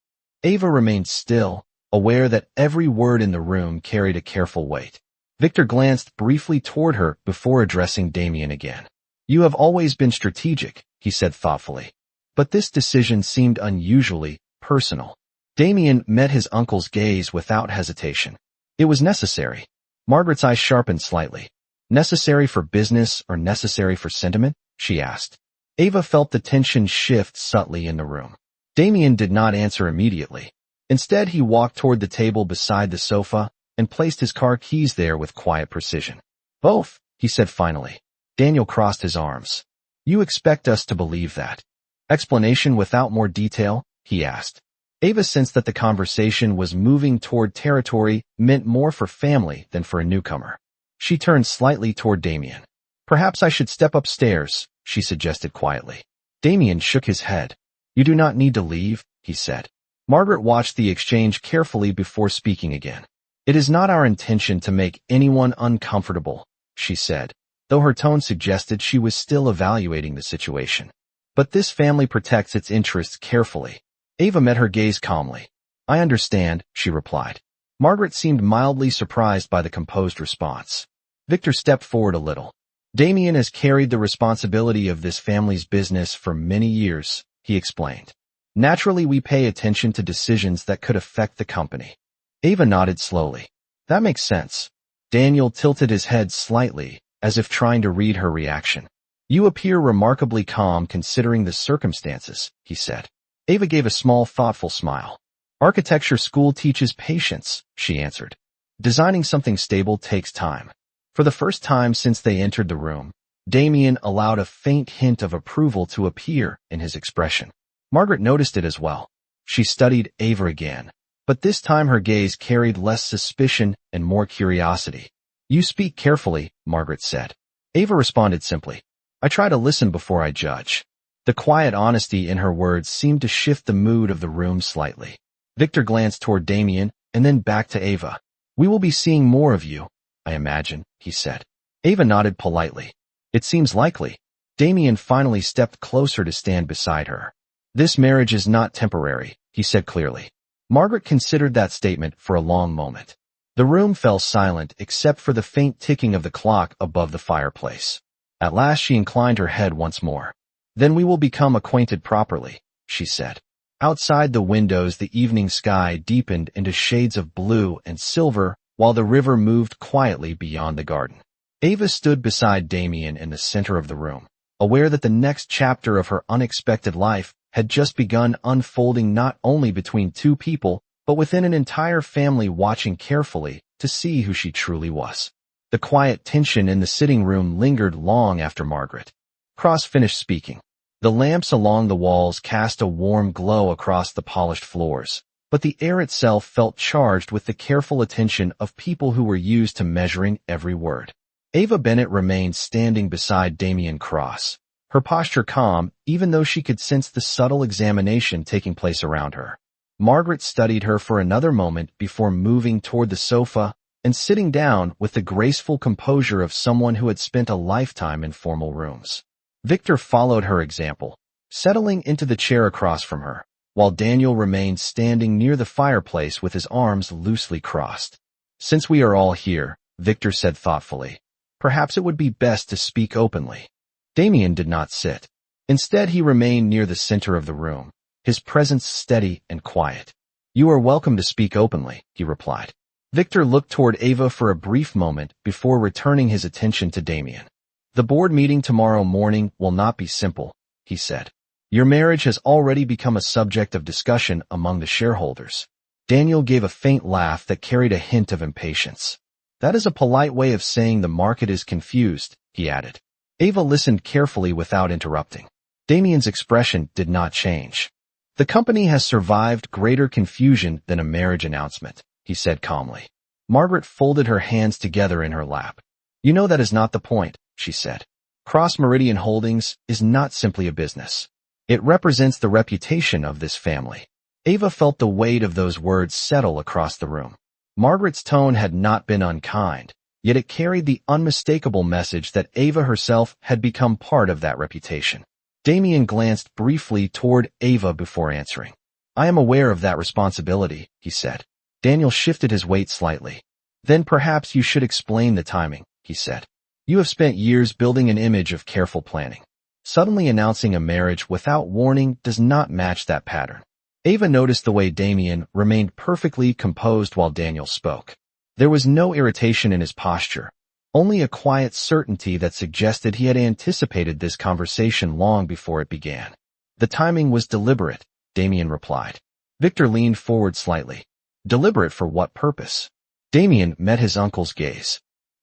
Ava remained still, aware that every word in the room carried a careful weight. Victor glanced briefly toward her before addressing Damian again. "You have always been strategic," he said thoughtfully. "But this decision seemed unusually personal." Damian met his uncle's gaze without hesitation. "It was necessary." Margaret's eyes sharpened slightly. "Necessary for business or necessary for sentiment?" she asked. Ava felt the tension shift subtly in the room. Damian did not answer immediately. Instead, he walked toward the table beside the sofa and placed his car keys there with quiet precision. "Both," he said finally. Daniel crossed his arms. "You expect us to believe that?" "Explanation without more detail?" he asked. Ava sensed that the conversation was moving toward territory meant more for family than for a newcomer. She turned slightly toward Damien. Perhaps I should step upstairs, she suggested quietly. Damien shook his head. You do not need to leave, he said. Margaret watched the exchange carefully before speaking again. It is not our intention to make anyone uncomfortable, she said, though her tone suggested she was still evaluating the situation. But this family protects its interests carefully. Ava met her gaze calmly. I understand, she replied. Margaret seemed mildly surprised by the composed response. Victor stepped forward a little. Damien has carried the responsibility of this family's business for many years, he explained. Naturally, we pay attention to decisions that could affect the company. Ava nodded slowly. That makes sense. Daniel tilted his head slightly, as if trying to read her reaction. You appear remarkably calm considering the circumstances, he said. Ava gave a small, thoughtful smile. Architecture school teaches patience, she answered. Designing something stable takes time. For the first time since they entered the room, Damien allowed a faint hint of approval to appear in his expression. Margaret noticed it as well. She studied Ava again, but this time her gaze carried less suspicion and more curiosity. You speak carefully, Margaret said. Ava responded simply. I try to listen before I judge. The quiet honesty in her words seemed to shift the mood of the room slightly. Victor glanced toward Damien and then back to Ava. We will be seeing more of you, I imagine, he said. Ava nodded politely. It seems likely. Damien finally stepped closer to stand beside her. This marriage is not temporary, he said clearly. Margaret considered that statement for a long moment. The room fell silent except for the faint ticking of the clock above the fireplace. At last she inclined her head once more. Then we will become acquainted properly, she said. Outside the windows the evening sky deepened into shades of blue and silver while the river moved quietly beyond the garden. Ava stood beside Damien in the center of the room, aware that the next chapter of her unexpected life had just begun unfolding not only between two people, but within an entire family watching carefully to see who she truly was. The quiet tension in the sitting room lingered long after Margaret Cross finished speaking. The lamps along the walls cast a warm glow across the polished floors, but the air itself felt charged with the careful attention of people who were used to measuring every word. Ava Bennett remained standing beside Damien Cross, her posture calm even though she could sense the subtle examination taking place around her. Margaret studied her for another moment before moving toward the sofa and sitting down with the graceful composure of someone who had spent a lifetime in formal rooms. Victor followed her example, settling into the chair across from her, while Daniel remained standing near the fireplace with his arms loosely crossed. Since we are all here, Victor said thoughtfully, perhaps it would be best to speak openly. Damien did not sit. Instead, he remained near the center of the room, his presence steady and quiet. You are welcome to speak openly, he replied. Victor looked toward Ava for a brief moment before returning his attention to Damien. The board meeting tomorrow morning will not be simple, he said. Your marriage has already become a subject of discussion among the shareholders. Daniel gave a faint laugh that carried a hint of impatience. That is a polite way of saying the market is confused, he added. Ava listened carefully without interrupting. Damien's expression did not change. The company has survived greater confusion than a marriage announcement, he said calmly. Margaret folded her hands together in her lap. You know that is not the point, she said. Cross Meridian Holdings is not simply a business. It represents the reputation of this family. Ava felt the weight of those words settle across the room. Margaret's tone had not been unkind, yet it carried the unmistakable message that Ava herself had become part of that reputation. Damien glanced briefly toward Ava before answering. I am aware of that responsibility, he said. Daniel shifted his weight slightly. Then perhaps you should explain the timing, he said. You have spent years building an image of careful planning. Suddenly announcing a marriage without warning does not match that pattern. Ava noticed the way Damien remained perfectly composed while Daniel spoke. There was no irritation in his posture, only a quiet certainty that suggested he had anticipated this conversation long before it began. The timing was deliberate, Damien replied. Victor leaned forward slightly. Deliberate for what purpose? Damien met his uncle's gaze.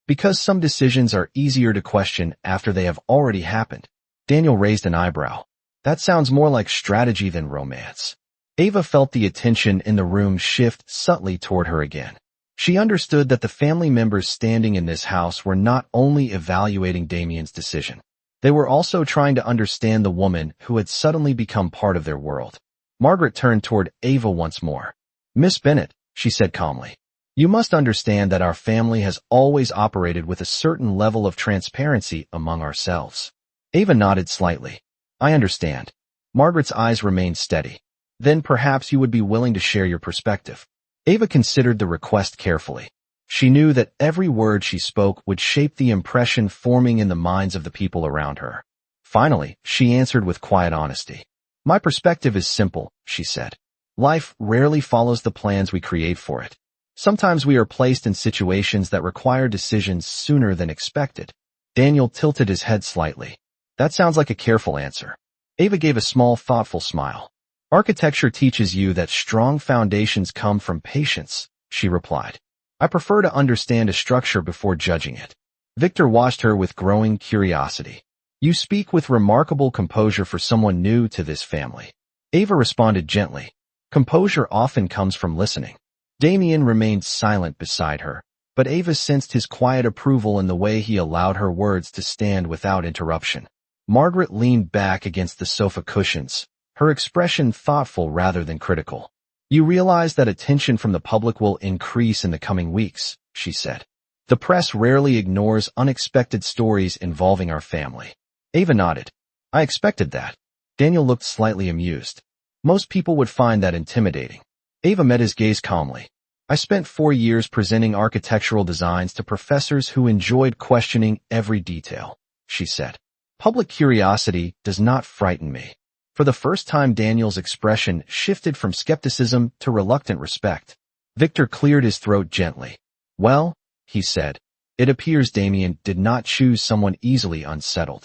Because some decisions are easier to question after they have already happened. Daniel raised an eyebrow. That sounds more like strategy than romance. Ava felt the attention in the room shift subtly toward her again. She understood that the family members standing in this house were not only evaluating Damien's decision. They were also trying to understand the woman who had suddenly become part of their world. Margaret turned toward Ava once more. "Miss Bennet," she said calmly, "you must understand that our family has always operated with a certain level of transparency among ourselves." Ava nodded slightly. "I understand." Margaret's eyes remained steady. "Then perhaps you would be willing to share your perspective." Ava considered the request carefully. She knew that every word she spoke would shape the impression forming in the minds of the people around her. Finally, she answered with quiet honesty. "My perspective is simple," she said. "Life rarely follows the plans we create for it. Sometimes we are placed in situations that require decisions sooner than expected." Daniel tilted his head slightly. "That sounds like a careful answer." Ava gave a small, thoughtful smile. "Architecture teaches you that strong foundations come from patience," she replied. "I prefer to understand a structure before judging it." Victor watched her with growing curiosity. "You speak with remarkable composure for someone new to this family." Ava responded gently. "Composure often comes from listening." Damien remained silent beside her, but Ava sensed his quiet approval in the way he allowed her words to stand without interruption. Margaret leaned back against the sofa cushions, her expression thoughtful rather than critical. "You realize that attention from the public will increase in the coming weeks," she said. "The press rarely ignores unexpected stories involving our family." Ava nodded. "I expected that." Daniel looked slightly amused. "Most people would find that intimidating." Ava met his gaze calmly. "I spent 4 years presenting architectural designs to professors who enjoyed questioning every detail," she said. "Public curiosity does not frighten me." For the first time, Daniel's expression shifted from skepticism to reluctant respect. Victor cleared his throat gently. "Well," he said, "it appears Damien did not choose someone easily unsettled."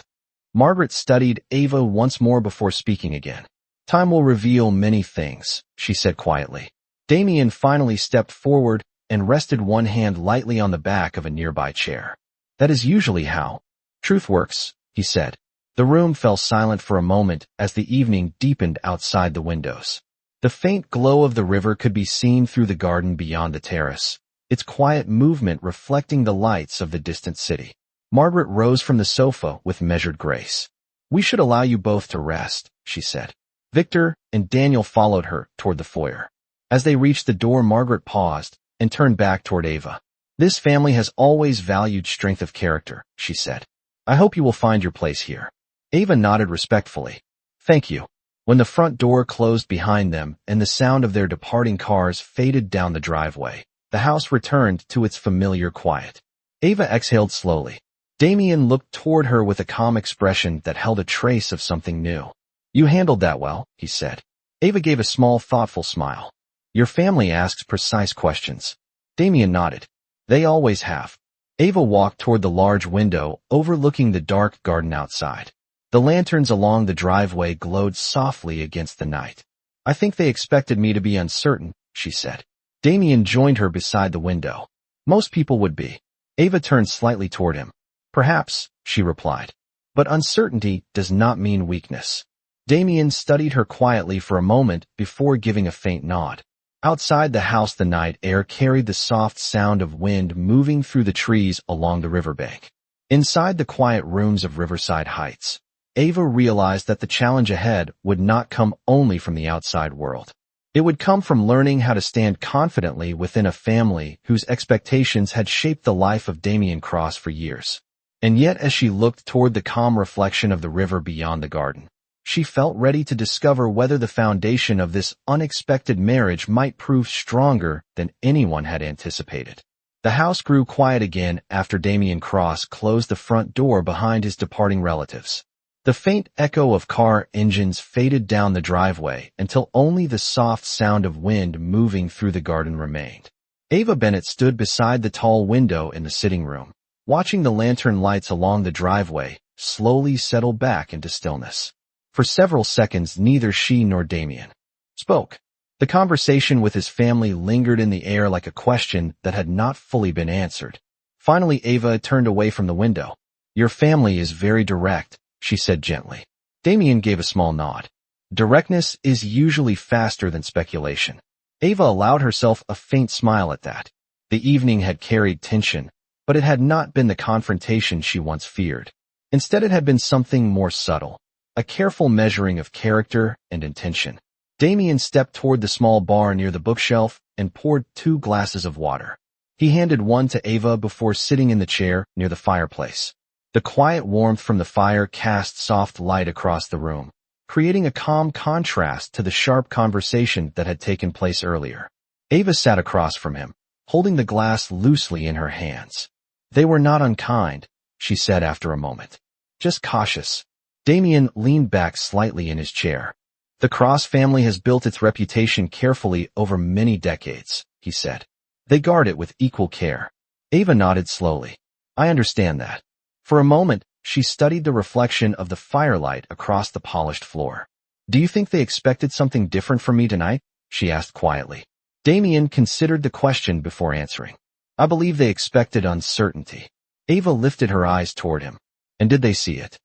Margaret studied Ava once more before speaking again. "Time will reveal many things," she said quietly. Damien finally stepped forward and rested one hand lightly on the back of a nearby chair. "That is usually how truth works," he said. The room fell silent for a moment as the evening deepened outside the windows. The faint glow of the river could be seen through the garden beyond the terrace, its quiet movement reflecting the lights of the distant city. Margaret rose from the sofa with measured grace. "We should allow you both to rest," she said. Victor and Daniel followed her toward the foyer. As they reached the door, Margaret paused and turned back toward Ava. "This family has always valued strength of character," she said. "I hope you will find your place here." Ava nodded respectfully. "Thank you." When the front door closed behind them and the sound of their departing cars faded down the driveway, the house returned to its familiar quiet. Ava exhaled slowly. Damien looked toward her with a calm expression that held a trace of something new. "You handled that well," he said. Ava gave a small, thoughtful smile. "Your family asks precise questions." Damien nodded. "They always have." Ava walked toward the large window overlooking the dark garden outside. The lanterns along the driveway glowed softly against the night. "I think they expected me to be uncertain," she said. Damien joined her beside the window. "Most people would be." Ava turned slightly toward him. "Perhaps," she replied. "But uncertainty does not mean weakness." Damien studied her quietly for a moment before giving a faint nod. Outside the house, the night air carried the soft sound of wind moving through the trees along the riverbank. Inside the quiet rooms of Riverside Heights, Ava realized that the challenge ahead would not come only from the outside world. It would come from learning how to stand confidently within a family whose expectations had shaped the life of Damien Cross for years. And yet, as she looked toward the calm reflection of the river beyond the garden, she felt ready to discover whether the foundation of this unexpected marriage might prove stronger than anyone had anticipated. The house grew quiet again after Damien Cross closed the front door behind his departing relatives. The faint echo of car engines faded down the driveway until only the soft sound of wind moving through the garden remained. Ava Bennet stood beside the tall window in the sitting room, watching the lantern lights along the driveway slowly settle back into stillness. For several seconds, neither she nor Damien spoke. The conversation with his family lingered in the air like a question that had not fully been answered. Finally, Ava turned away from the window. "Your family is very direct," she said gently. Damien gave a small nod. Directness is usually faster than speculation. Ava allowed herself a faint smile at that. The evening had carried tension, but it had not been the confrontation she once feared. Instead, it had been something more subtle, a careful measuring of character and intention. Damien stepped toward the small bar near the bookshelf and poured 2 glasses of water. He handed one to Ava before sitting in the chair near the fireplace. The quiet warmth from the fire cast soft light across the room, creating a calm contrast to the sharp conversation that had taken place earlier. Ava sat across from him, holding the glass loosely in her hands. "They were not unkind," she said after a moment. "Just cautious." Damien leaned back slightly in his chair. "The Cross family has built its reputation carefully over many decades," he said. "They guard it with equal care." Ava nodded slowly. "I understand that." For a moment, she studied the reflection of the firelight across the polished floor. "Do you think they expected something different from me tonight?" she asked quietly. Damien considered the question before answering. "I believe they expected uncertainty." Ava lifted her eyes toward him. "And did they see it?"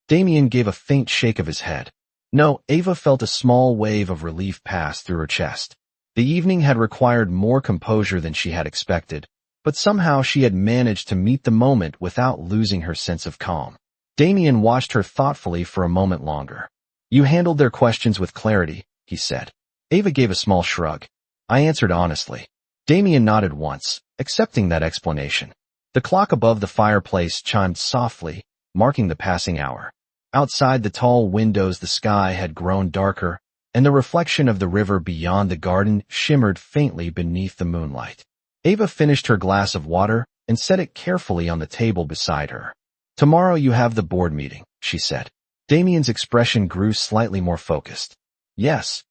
Damien gave a faint shake of his head. No. Ava felt a small wave of relief pass through her chest. The evening had required more composure than she had expected, but somehow she had managed to meet the moment without losing her sense of calm. Damien watched her thoughtfully for a moment longer. "You handled their questions with clarity," he said. Ava gave a small shrug. "I answered honestly." Damien nodded once, accepting that explanation. The clock above the fireplace chimed softly, marking the passing hour. Outside the tall windows the sky had grown darker, and the reflection of the river beyond the garden shimmered faintly beneath the moonlight. Ava finished her glass of water and set it carefully on the table beside her. "Tomorrow you have the board meeting," she said. Damien's expression grew slightly more focused. "Yes."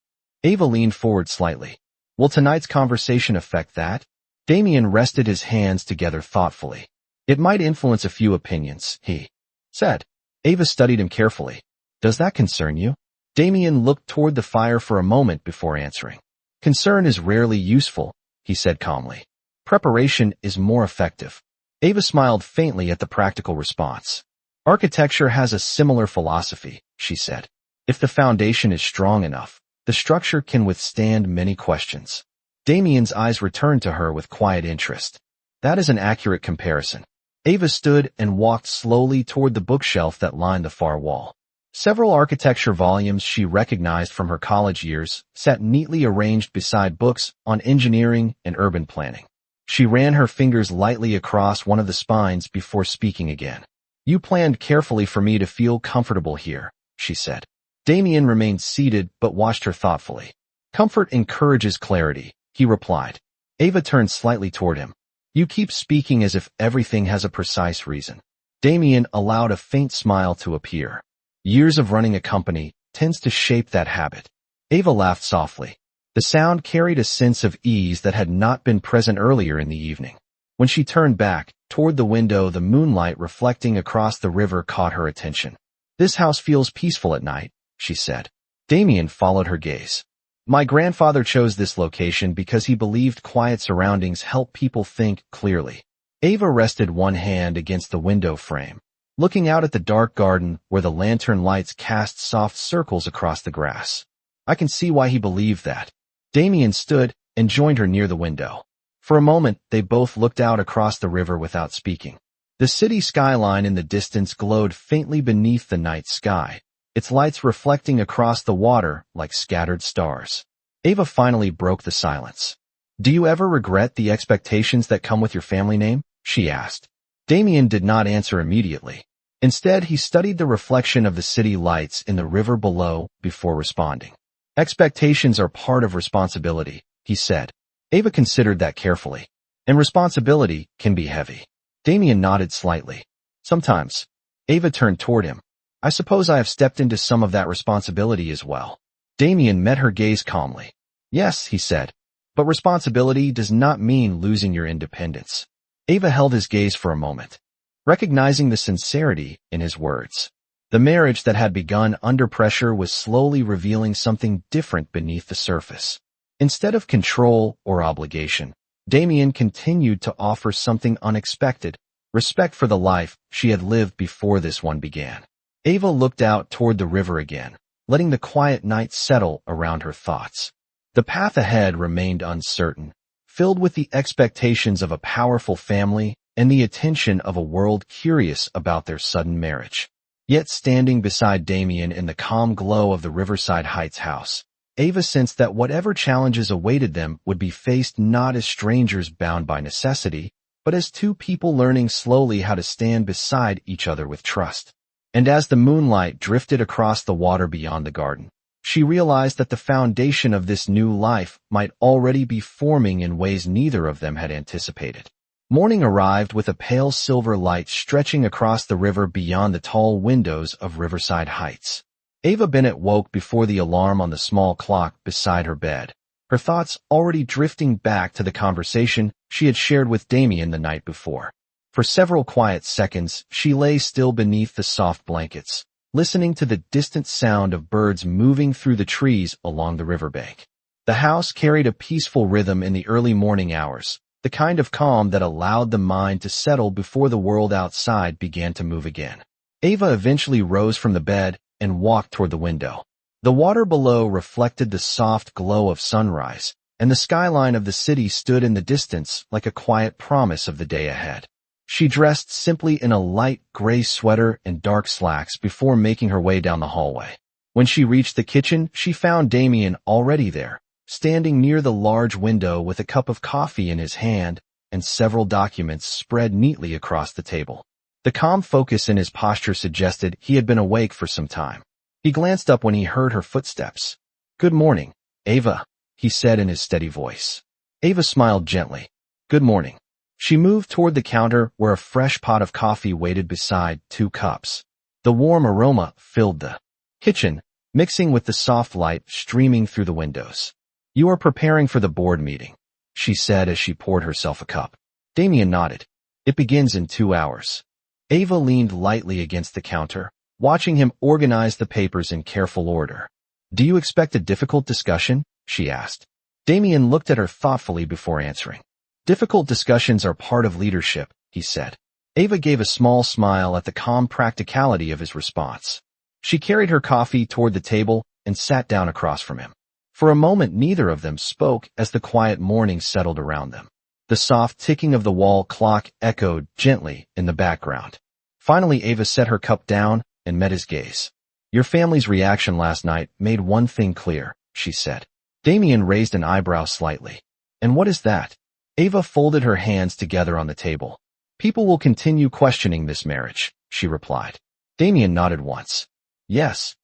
Ava leaned forward slightly. "Will tonight's conversation affect that?" Damien rested his hands together thoughtfully. "It might influence a few opinions," he said. Ava studied him carefully. "Does that concern you?" Damien looked toward the fire for a moment before answering. "Concern is rarely useful," he said calmly. "Preparation is more effective." Ava smiled faintly at the practical response. "Architecture has a similar philosophy," she said. "If the foundation is strong enough, the structure can withstand many questions." Damien's eyes returned to her with quiet interest. "That is an accurate comparison." Ava stood and walked slowly toward the bookshelf that lined the far wall. Several architecture volumes she recognized from her college years sat neatly arranged beside books on engineering and urban planning. She ran her fingers lightly across one of the spines before speaking again. "You planned carefully for me to feel comfortable here," she said. Damien remained seated but watched her thoughtfully. "Comfort encourages clarity," he replied. Ava turned slightly toward him. "You keep speaking as if everything has a precise reason." Damien allowed a faint smile to appear. "Years of running a company tends to shape that habit." Ava laughed softly. The sound carried a sense of ease that had not been present earlier in the evening. When she turned back toward the window, the moonlight reflecting across the river caught her attention. "This house feels peaceful at night," she said. Damien followed her gaze. "My grandfather chose this location because he believed quiet surroundings help people think clearly." Ava rested one hand against the window frame, looking out at the dark garden where the lantern lights cast soft circles across the grass. "I can see why he believed that." Damien stood and joined her near the window. For a moment, they both looked out across the river without speaking. The city skyline in the distance glowed faintly beneath the night sky, its lights reflecting across the water like scattered stars. Ava finally broke the silence. "Do you ever regret the expectations that come with your family name?" she asked. Damien did not answer immediately. Instead, he studied the reflection of the city lights in the river below before responding. "Expectations are part of responsibility," he said. Ava considered that carefully. "And responsibility can be heavy." Damien nodded slightly. "Sometimes." Ava turned toward him. "I suppose I have stepped into some of that responsibility as well." Damien met her gaze calmly. "Yes," he said, "but responsibility does not mean losing your independence." Ava held his gaze for a moment, recognizing the sincerity in his words. The marriage that had begun under pressure was slowly revealing something different beneath the surface. Instead of control or obligation, Damien continued to offer something unexpected, respect for the life she had lived before this one began. Ava looked out toward the river again, letting the quiet night settle around her thoughts. The path ahead remained uncertain, filled with the expectations of a powerful family and the attention of a world curious about their sudden marriage. Yet standing beside Damien in the calm glow of the Riverside Heights house, Ava sensed that whatever challenges awaited them would be faced not as strangers bound by necessity, but as two people learning slowly how to stand beside each other with trust. And as the moonlight drifted across the water beyond the garden, she realized that the foundation of this new life might already be forming in ways neither of them had anticipated. Morning arrived with a pale silver light stretching across the river beyond the tall windows of Riverside Heights. Ava Bennett woke before the alarm on the small clock beside her bed, her thoughts already drifting back to the conversation she had shared with Damien the night before. For several quiet seconds, she lay still beneath the soft blankets, listening to the distant sound of birds moving through the trees along the riverbank. The house carried a peaceful rhythm in the early morning hours, the kind of calm that allowed the mind to settle before the world outside began to move again. Ava eventually rose from the bed and walked toward the window. The water below reflected the soft glow of sunrise, and the skyline of the city stood in the distance like a quiet promise of the day ahead. She dressed simply in a light gray sweater and dark slacks before making her way down the hallway. When she reached the kitchen, she found Damien already there, standing near the large window with a cup of coffee in his hand and several documents spread neatly across the table. The calm focus in his posture suggested he had been awake for some time. He glanced up when he heard her footsteps. "Good morning, Ava," he said in his steady voice. Ava smiled gently. "Good morning." She moved toward the counter where a fresh pot of coffee waited beside 2 cups. The warm aroma filled the kitchen, mixing with the soft light streaming through the windows. "You are preparing for the board meeting," she said as she poured herself a cup. Damien nodded. "It begins in 2 hours." Ava leaned lightly against the counter, watching him organize the papers in careful order. "Do you expect a difficult discussion?" she asked. Damien looked at her thoughtfully before answering. "Difficult discussions are part of leadership," he said. Ava gave a small smile at the calm practicality of his response. She carried her coffee toward the table and sat down across from him. For a moment neither of them spoke as the quiet morning settled around them. The soft ticking of the wall clock echoed gently in the background. Finally Ava set her cup down and met his gaze. "Your family's reaction last night made one thing clear," she said. Damien raised an eyebrow slightly. "And what is that?" Ava folded her hands together on the table. "People will continue questioning this marriage," she replied. Damien nodded once. "Yes."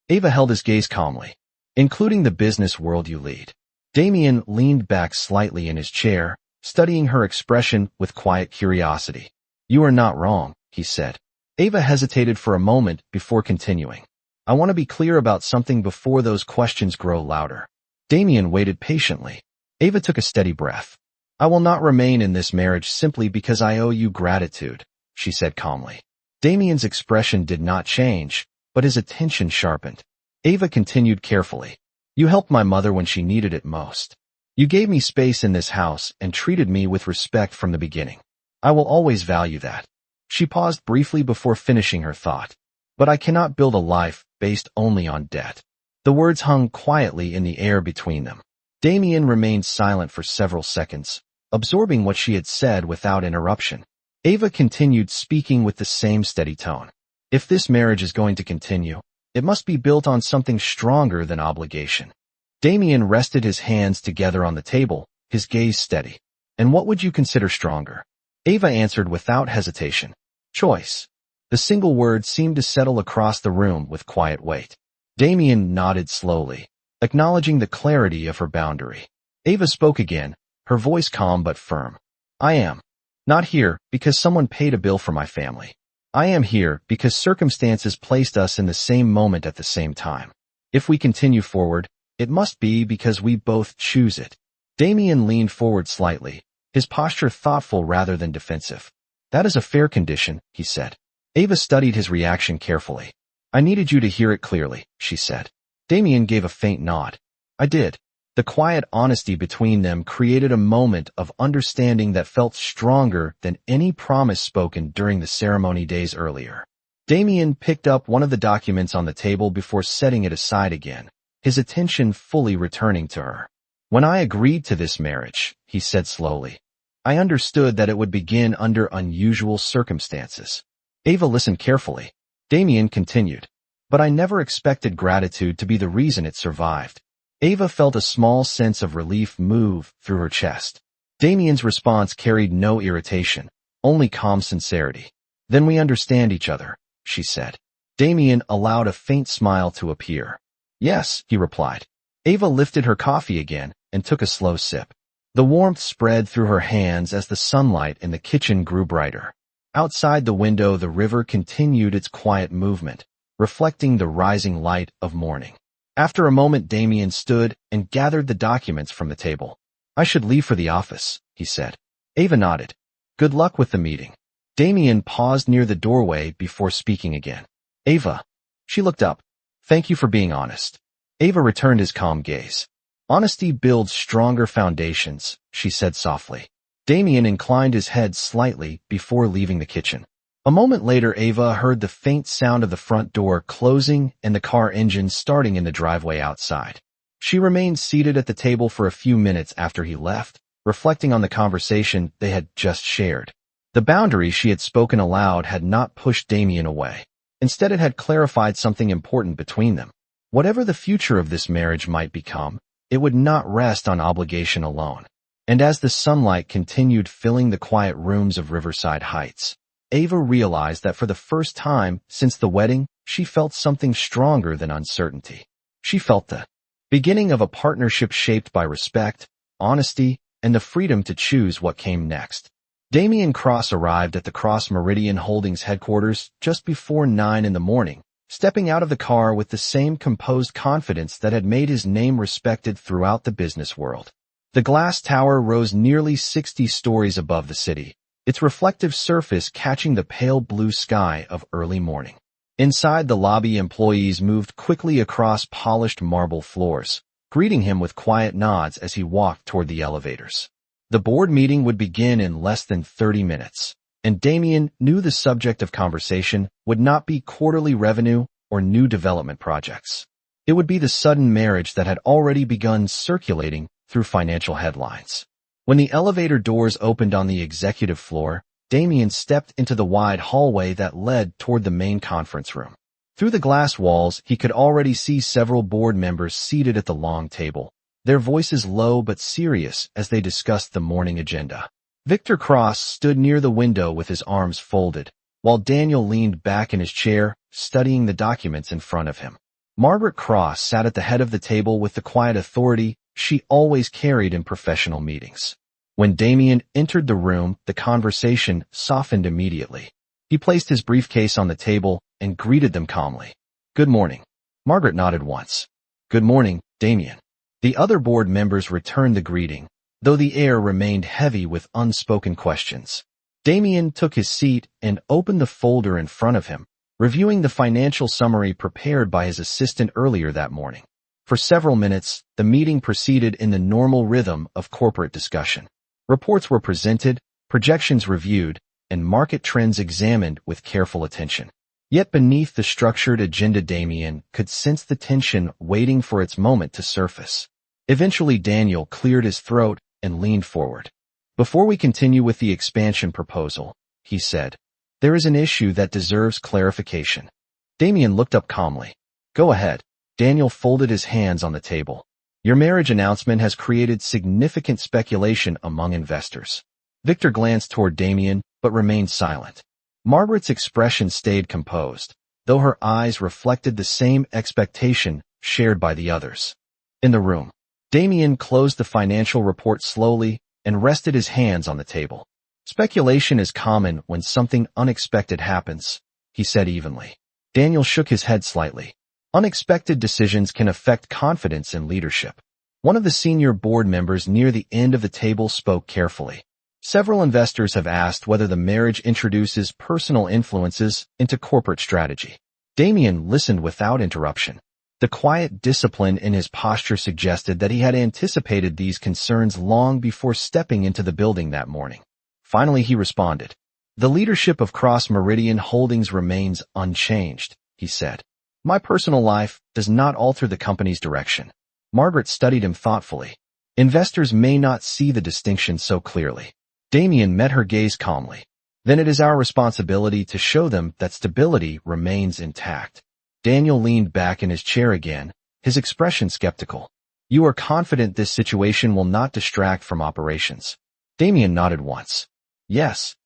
Ava held his gaze calmly. "Including the business world you lead." Damien leaned back slightly in his chair, studying her expression with quiet curiosity. "You are not wrong," he said. Ava hesitated for a moment before continuing. "I want to be clear about something before those questions grow louder." Damien waited patiently. Ava took a steady breath. "I will not remain in this marriage simply because I owe you gratitude," she said calmly. Damien's expression did not change, but his attention sharpened. Ava continued carefully. "You helped my mother when she needed it most. You gave me space in this house and treated me with respect from the beginning. I will always value that." She paused briefly before finishing her thought. "But I cannot build a life based only on debt." The words hung quietly in the air between them. Damien remained silent for several seconds, absorbing what she had said without interruption. Ava continued speaking with the same steady tone. "If this marriage is going to continue, it must be built on something stronger than obligation." Damien rested his hands together on the table, his gaze steady. "And what would you consider stronger?" Ava answered without hesitation. "Choice." The single word seemed to settle across the room with quiet weight. Damien nodded slowly, acknowledging the clarity of her boundary. Ava spoke again, her voice calm but firm. "I am not here because someone paid a bill for my family. I am here because circumstances placed us in the same moment at the same time. If we continue forward, it must be because we both choose it." Damien leaned forward slightly, his posture thoughtful rather than defensive. "That is a fair condition," he said. Ava studied his reaction carefully. "I needed you to hear it clearly," she said. Damien gave a faint nod. "I did." The quiet honesty between them created a moment of understanding that felt stronger than any promise spoken during the ceremony days earlier. Damien picked up one of the documents on the table before setting it aside again, his attention fully returning to her. When I agreed to this marriage, he said slowly, I understood that it would begin under unusual circumstances. Ava listened carefully. Damien continued, but I never expected gratitude to be the reason it survived. Ava felt a small sense of relief move through her chest. Damien's response carried no irritation, only calm sincerity. Then we understand each other, she said. Damien allowed a faint smile to appear. Yes, he replied. Ava lifted her coffee again and took a slow sip. The warmth spread through her hands as the sunlight in the kitchen grew brighter. Outside the window, the river continued its quiet movement, reflecting the rising light of morning. After a moment, Damien stood and gathered the documents from the table. I should leave for the office, he said. Ava nodded. Good luck with the meeting. Damien paused near the doorway before speaking again. Ava. She looked up. Thank you for being honest. Ava returned his calm gaze. Honesty builds stronger foundations, she said softly. Damien inclined his head slightly before leaving the kitchen. A moment later, Ava heard the faint sound of the front door closing and the car engine starting in the driveway outside. She remained seated at the table for a few minutes after he left, reflecting on the conversation they had just shared. The boundary she had spoken aloud had not pushed Damien away. Instead, it had clarified something important between them. Whatever the future of this marriage might become, it would not rest on obligation alone. And as the sunlight continued filling the quiet rooms of Riverside Heights, Ava realized that for the first time since the wedding, she felt something stronger than uncertainty. She felt the beginning of a partnership shaped by respect, honesty, and the freedom to choose what came next. Damien Cross arrived at the Cross Meridian Holdings headquarters just before 9 in the morning, stepping out of the car with the same composed confidence that had made his name respected throughout the business world. The glass tower rose nearly 60 stories above the city, its reflective surface catching the pale blue sky of early morning. Inside the lobby, employees moved quickly across polished marble floors, greeting him with quiet nods as he walked toward the elevators. The board meeting would begin in less than 30 minutes. And Damien knew the subject of conversation would not be quarterly revenue or new development projects. It would be the sudden marriage that had already begun circulating through financial headlines. When the elevator doors opened on the executive floor, Damien stepped into the wide hallway that led toward the main conference room. Through the glass walls, he could already see several board members seated at the long table, their voices low but serious as they discussed the morning agenda. Victor Cross stood near the window with his arms folded, while Daniel leaned back in his chair, studying the documents in front of him. Margaret Cross sat at the head of the table with the quiet authority she always carried in professional meetings. When Damien entered the room, the conversation softened immediately. He placed his briefcase on the table and greeted them calmly. Good morning. Margaret nodded once. Good morning, Damien. The other board members returned the greeting, though the air remained heavy with unspoken questions. Damien took his seat and opened the folder in front of him, reviewing the financial summary prepared by his assistant earlier that morning. For several minutes, the meeting proceeded in the normal rhythm of corporate discussion. Reports were presented, projections reviewed, and market trends examined with careful attention. Yet beneath the structured agenda, Damien could sense the tension waiting for its moment to surface. Eventually, Daniel cleared his throat and leaned forward. Before we continue with the expansion proposal, he said, there is an issue that deserves clarification. Damien looked up calmly. Go ahead. Daniel folded his hands on the table. Your marriage announcement has created significant speculation among investors. Victor glanced toward Damien, but remained silent. Margaret's expression stayed composed, though her eyes reflected the same expectation shared by the others. In the room, Damien closed the financial report slowly and rested his hands on the table. Speculation is common when something unexpected happens, he said evenly. Daniel shook his head slightly. Unexpected decisions can affect confidence in leadership. One of the senior board members near the end of the table spoke carefully. Several investors have asked whether the marriage introduces personal influences into corporate strategy. Damien listened without interruption. The quiet discipline in his posture suggested that he had anticipated these concerns long before stepping into the building that morning. Finally, he responded. The leadership of Cross Meridian Holdings remains unchanged, he said. My personal life does not alter the company's direction. Margaret studied him thoughtfully. Investors may not see the distinction so clearly. Damien met her gaze calmly. Then it is our responsibility to show them that stability remains intact. Daniel leaned back in his chair again, his expression skeptical. You are confident this situation will not distract from operations? Damien nodded once. Yes.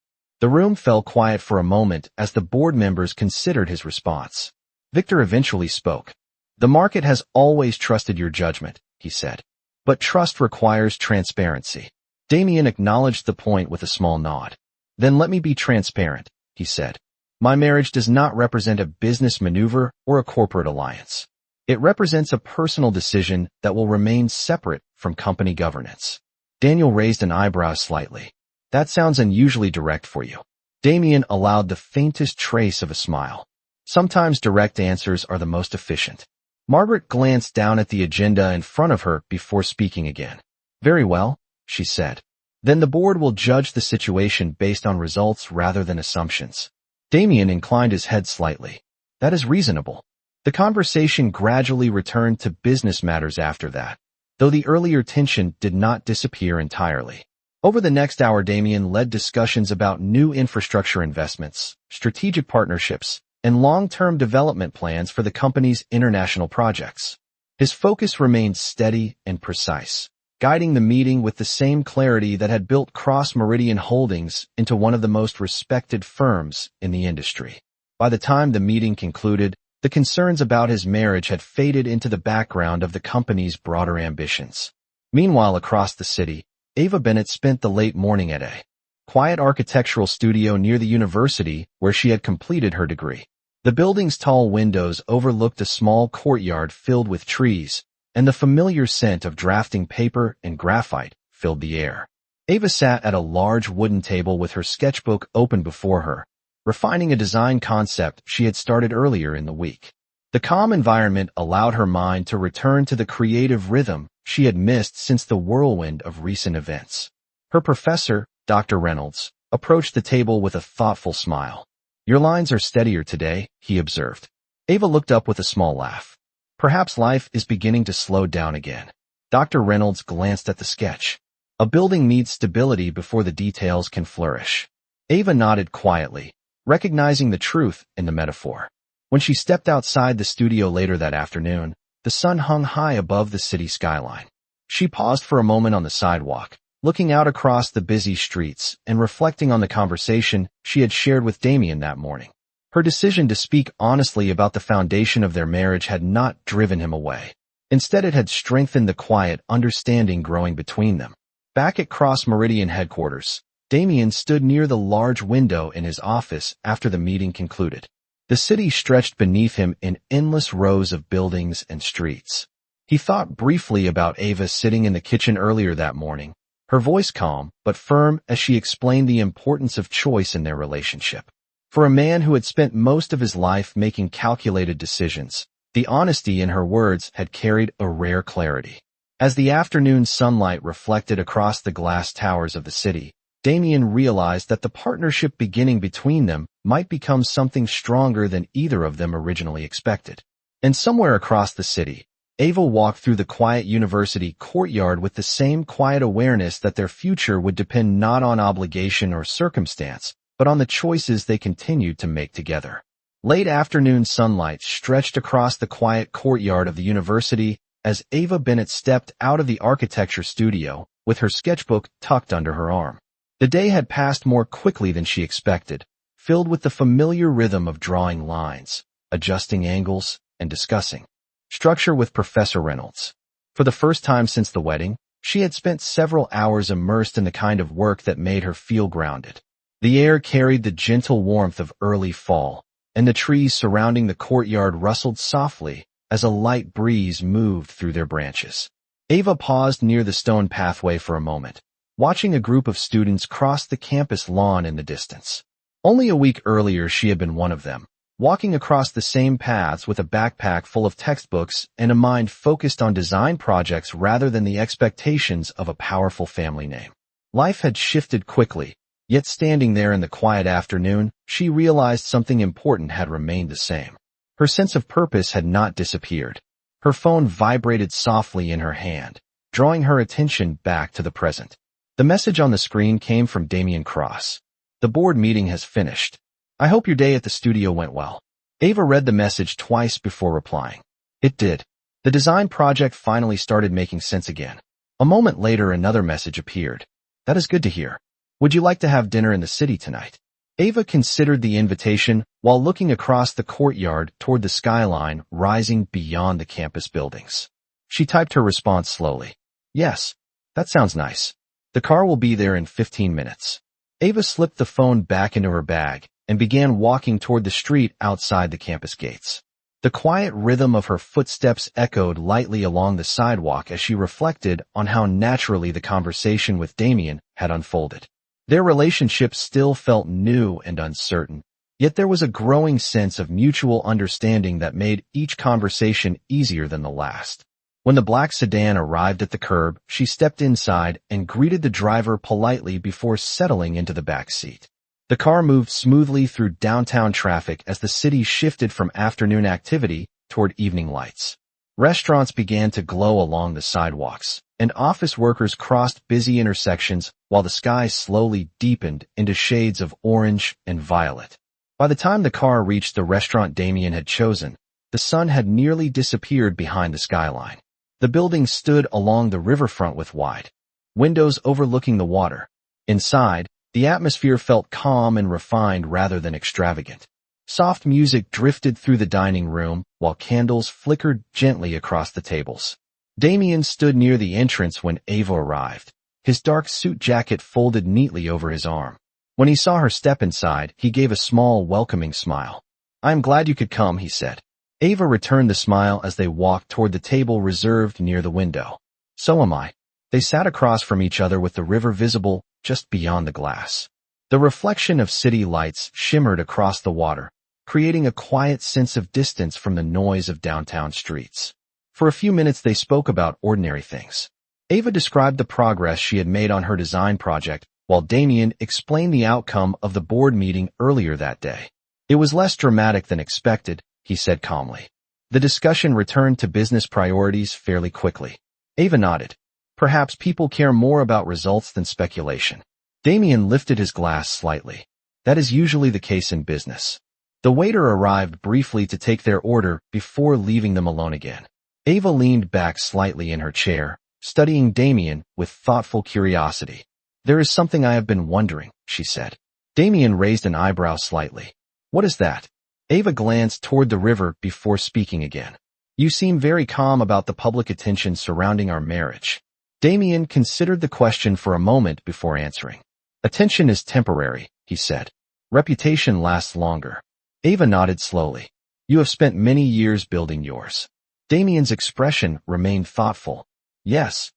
The room fell quiet for a moment as the board members considered his response. Victor eventually spoke. The market has always trusted your judgment, he said. But trust requires transparency. Damien acknowledged the point with a small nod. Then let me be transparent, he said. My marriage does not represent a business maneuver or a corporate alliance. It represents a personal decision that will remain separate from company governance. Daniel raised an eyebrow slightly. That sounds unusually direct for you. Damien allowed the faintest trace of a smile. Sometimes direct answers are the most efficient. Margaret glanced down at the agenda in front of her before speaking again. Very well, she said. Then the board will judge the situation based on results rather than assumptions. Damien inclined his head slightly. That is reasonable. The conversation gradually returned to business matters after that, though the earlier tension did not disappear entirely. Over the next hour, Damien led discussions about new infrastructure investments, strategic partnerships, and long-term development plans for the company's international projects. His focus remained steady and precise, guiding the meeting with the same clarity that had built Cross Meridian Holdings into one of the most respected firms in the industry. By the time the meeting concluded, the concerns about his marriage had faded into the background of the company's broader ambitions. Meanwhile, across the city, Ava Bennett spent the late morning at a quiet architectural studio near the university where she had completed her degree. The building's tall windows overlooked a small courtyard filled with trees, and the familiar scent of drafting paper and graphite filled the air. Ava sat at a large wooden table with her sketchbook open before her, refining a design concept she had started earlier in the week. The calm environment allowed her mind to return to the creative rhythm she had missed since the whirlwind of recent events. Her professor, Dr. Reynolds, approached the table with a thoughtful smile. Your lines are steadier today, he observed. Ava looked up with a small laugh. Perhaps life is beginning to slow down again. Dr. Reynolds glanced at the sketch. A building needs stability before the details can flourish. Ava nodded quietly, recognizing the truth in the metaphor. When she stepped outside the studio later that afternoon, the sun hung high above the city skyline. She paused for a moment on the sidewalk, looking out across the busy streets and reflecting on the conversation she had shared with Damien that morning. Her decision to speak honestly about the foundation of their marriage had not driven him away. Instead, it had strengthened the quiet understanding growing between them. Back at Cross Meridian headquarters, Damien stood near the large window in his office after the meeting concluded. The city stretched beneath him in endless rows of buildings and streets. He thought briefly about Ava sitting in the kitchen earlier that morning, her voice calm but firm as she explained the importance of choice in their relationship. For a man who had spent most of his life making calculated decisions, the honesty in her words had carried a rare clarity. As the afternoon sunlight reflected across the glass towers of the city, Damien realized that the partnership beginning between them might become something stronger than either of them originally expected. And somewhere across the city, Ava walked through the quiet university courtyard with the same quiet awareness that their future would depend not on obligation or circumstance, but on the choices they continued to make together. Late afternoon sunlight stretched across the quiet courtyard of the university as Ava Bennett stepped out of the architecture studio with her sketchbook tucked under her arm. The day had passed more quickly than she expected, filled with the familiar rhythm of drawing lines, adjusting angles, and discussing structure with Professor Reynolds. For the first time since the wedding, she had spent several hours immersed in the kind of work that made her feel grounded. The air carried the gentle warmth of early fall, and the trees surrounding the courtyard rustled softly as a light breeze moved through their branches. Ava paused near the stone pathway for a moment, watching a group of students cross the campus lawn in the distance. Only a week earlier she had been one of them, walking across the same paths with a backpack full of textbooks and a mind focused on design projects rather than the expectations of a powerful family name. Life had shifted quickly, Yet standing there in the quiet afternoon, she realized something important had remained the same. Her sense of purpose had not disappeared. Her phone vibrated softly in her hand, drawing her attention back to the present. The message on the screen came from Damien Cross. The board meeting has finished. I hope your day at the studio went well. Ava read the message twice before replying. It did. The design project finally started making sense again. A moment later, another message appeared. That is good to hear. Would you like to have dinner in the city tonight? Ava considered the invitation while looking across the courtyard toward the skyline rising beyond the campus buildings. She typed her response slowly. Yes, that sounds nice. The car will be there in 15 minutes. Ava slipped the phone back into her bag and began walking toward the street outside the campus gates. The quiet rhythm of her footsteps echoed lightly along the sidewalk as she reflected on how naturally the conversation with Damien had unfolded. Their relationship still felt new and uncertain, yet there was a growing sense of mutual understanding that made each conversation easier than the last. When the black sedan arrived at the curb, she stepped inside and greeted the driver politely before settling into the back seat. The car moved smoothly through downtown traffic as the city shifted from afternoon activity toward evening lights. Restaurants began to glow along the sidewalks, and office workers crossed busy intersections while the sky slowly deepened into shades of orange and violet. By the time the car reached the restaurant Damien had chosen, the sun had nearly disappeared behind the skyline. The building stood along the riverfront with wide windows overlooking the water. Inside, the atmosphere felt calm and refined rather than extravagant. Soft music drifted through the dining room while candles flickered gently across the tables. Damien stood near the entrance when Ava arrived, his dark suit jacket folded neatly over his arm. When he saw her step inside, he gave a small, welcoming smile. "I am glad you could come," he said. Ava returned the smile as they walked toward the table reserved near the window. "So am I." They sat across from each other with the river visible just beyond the glass. The reflection of city lights shimmered across the water, creating a quiet sense of distance from the noise of downtown streets. For a few minutes they spoke about ordinary things. Ava described the progress she had made on her design project, while Damien explained the outcome of the board meeting earlier that day. "It was less dramatic than expected," he said calmly. The discussion returned to business priorities fairly quickly. Ava nodded. "Perhaps people care more about results than speculation." Damien lifted his glass slightly. "That is usually the case in business." The waiter arrived briefly to take their order before leaving them alone again. Ava leaned back slightly in her chair, studying Damien with thoughtful curiosity. "There is something I have been wondering," she said. Damien raised an eyebrow slightly. "What is that?" Ava glanced toward the river before speaking again. "You seem very calm about the public attention surrounding our marriage." Damien considered the question for a moment before answering. "Attention is temporary," he said. "Reputation lasts longer." Ava nodded slowly. "You have spent many years building yours." Damien's expression remained thoughtful. "Yes."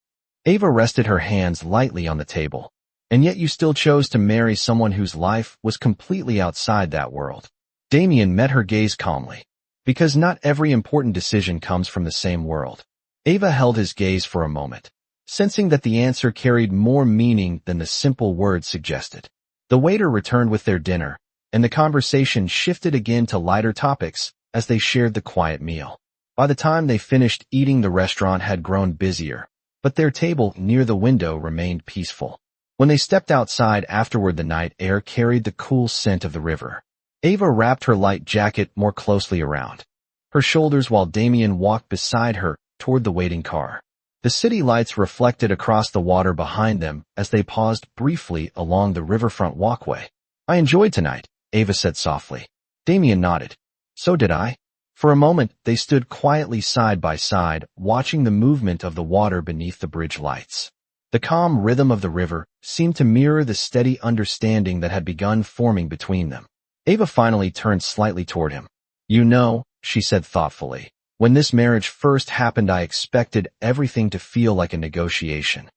Ava rested her hands lightly on the table. "And yet you still chose to marry someone whose life was completely outside that world." Damien met her gaze calmly. "Because not every important decision comes from the same world." Ava held his gaze for a moment, sensing that the answer carried more meaning than the simple words suggested. The waiter returned with their dinner, and the conversation shifted again to lighter topics as they shared the quiet meal. By the time they finished eating, the restaurant had grown busier, but their table near the window remained peaceful. When they stepped outside afterward, the night air carried the cool scent of the river. Ava wrapped her light jacket more closely around her shoulders while Damien walked beside her toward the waiting car. The city lights reflected across the water behind them as they paused briefly along the riverfront walkway. "I enjoyed tonight," Ava said softly. Damien nodded. "So did I." For a moment, they stood quietly side by side, watching the movement of the water beneath the bridge lights. The calm rhythm of the river seemed to mirror the steady understanding that had begun forming between them. Ava finally turned slightly toward him. "You know," she said thoughtfully, "when this marriage first happened, I expected everything to feel like a negotiation."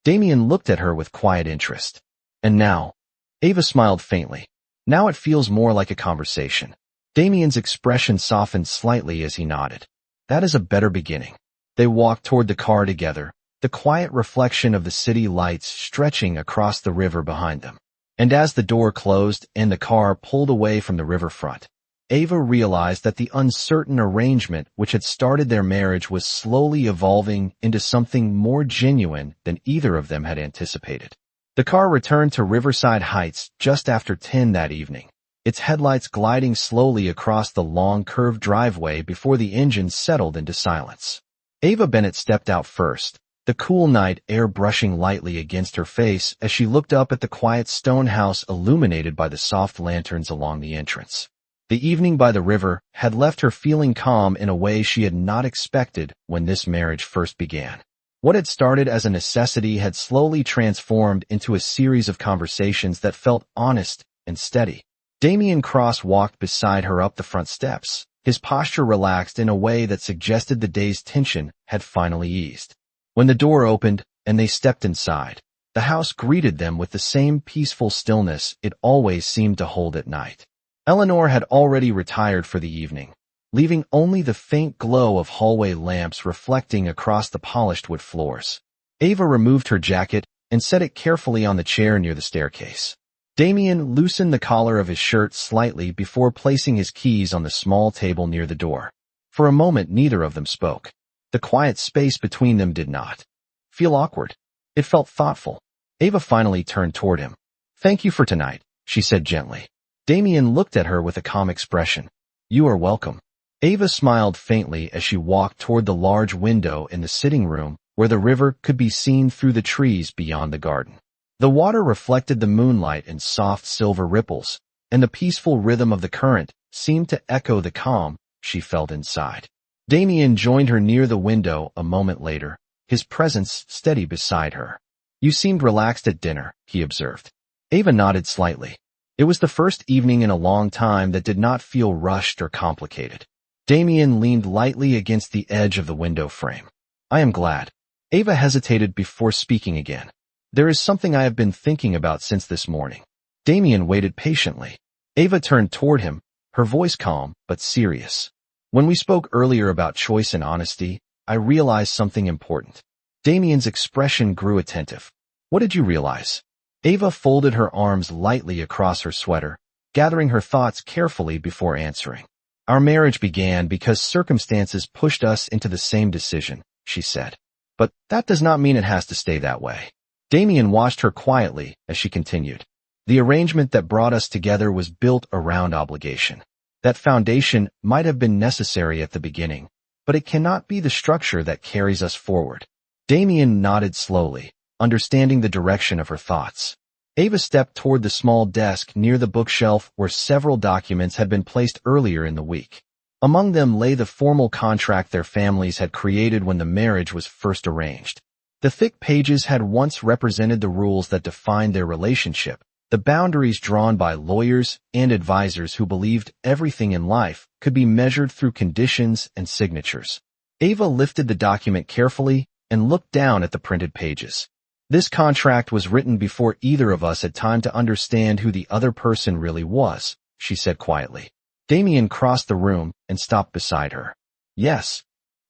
Damien looked at her with quiet interest. "And now?" Ava smiled faintly. "Now it feels more like a conversation." Damien's expression softened slightly as he nodded. "That is a better beginning." They walked toward the car together, the quiet reflection of the city lights stretching across the river behind them. And as the door closed and the car pulled away from the riverfront, Ava realized that the uncertain arrangement which had started their marriage was slowly evolving into something more genuine than either of them had anticipated. The car returned to Riverside Heights just after 10 that evening, its headlights gliding slowly across the long curved driveway before the engine settled into silence. Ava Bennett stepped out first, the cool night air brushing lightly against her face as she looked up at the quiet stone house illuminated by the soft lanterns along the entrance. The evening by the river had left her feeling calm in a way she had not expected when this marriage first began. What had started as a necessity had slowly transformed into a series of conversations that felt honest and steady. Damian Cross walked beside her up the front steps, his posture relaxed in a way that suggested the day's tension had finally eased. When the door opened and they stepped inside, the house greeted them with the same peaceful stillness it always seemed to hold at night. Eleanor had already retired for the evening, leaving only the faint glow of hallway lamps reflecting across the polished wood floors. Ava removed her jacket and set it carefully on the chair near the staircase. Damian loosened the collar of his shirt slightly before placing his keys on the small table near the door. For a moment, neither of them spoke. The quiet space between them did not feel awkward. It felt thoughtful. Ava finally turned toward him. "Thank you for tonight," she said gently. Damian looked at her with a calm expression. "You are welcome." Ava smiled faintly as she walked toward the large window in the sitting room where the river could be seen through the trees beyond the garden. The water reflected the moonlight in soft silver ripples, and the peaceful rhythm of the current seemed to echo the calm she felt inside. Damian joined her near the window a moment later, his presence steady beside her. "You seemed relaxed at dinner," he observed. Ava nodded slightly. It was the first evening in a long time that did not feel rushed or complicated. Damian leaned lightly against the edge of the window frame. "I am glad." Ava hesitated before speaking again. "There is something I have been thinking about since this morning." Damian waited patiently. Ava turned toward him, her voice calm but serious. "When we spoke earlier about choice and honesty, I realized something important." Damian's expression grew attentive. "What did you realize?" Ava folded her arms lightly across her sweater, gathering her thoughts carefully before answering. "Our marriage began because circumstances pushed us into the same decision," she said. "But that does not mean it has to stay that way." Damian watched her quietly as she continued. "The arrangement that brought us together was built around obligation. That foundation might have been necessary at the beginning, but it cannot be the structure that carries us forward." Damian nodded slowly, understanding the direction of her thoughts. Ava stepped toward the small desk near the bookshelf where several documents had been placed earlier in the week. Among them lay the formal contract their families had created when the marriage was first arranged. The thick pages had once represented the rules that defined their relationship, the boundaries drawn by lawyers and advisors who believed everything in life could be measured through conditions and signatures. Ava lifted the document carefully and looked down at the printed pages. "This contract was written before either of us had time to understand who the other person really was," she said quietly. Damian crossed the room and stopped beside her. "Yes."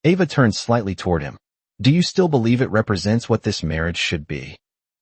Ava turned slightly toward him. "Do you still believe it represents what this marriage should be?"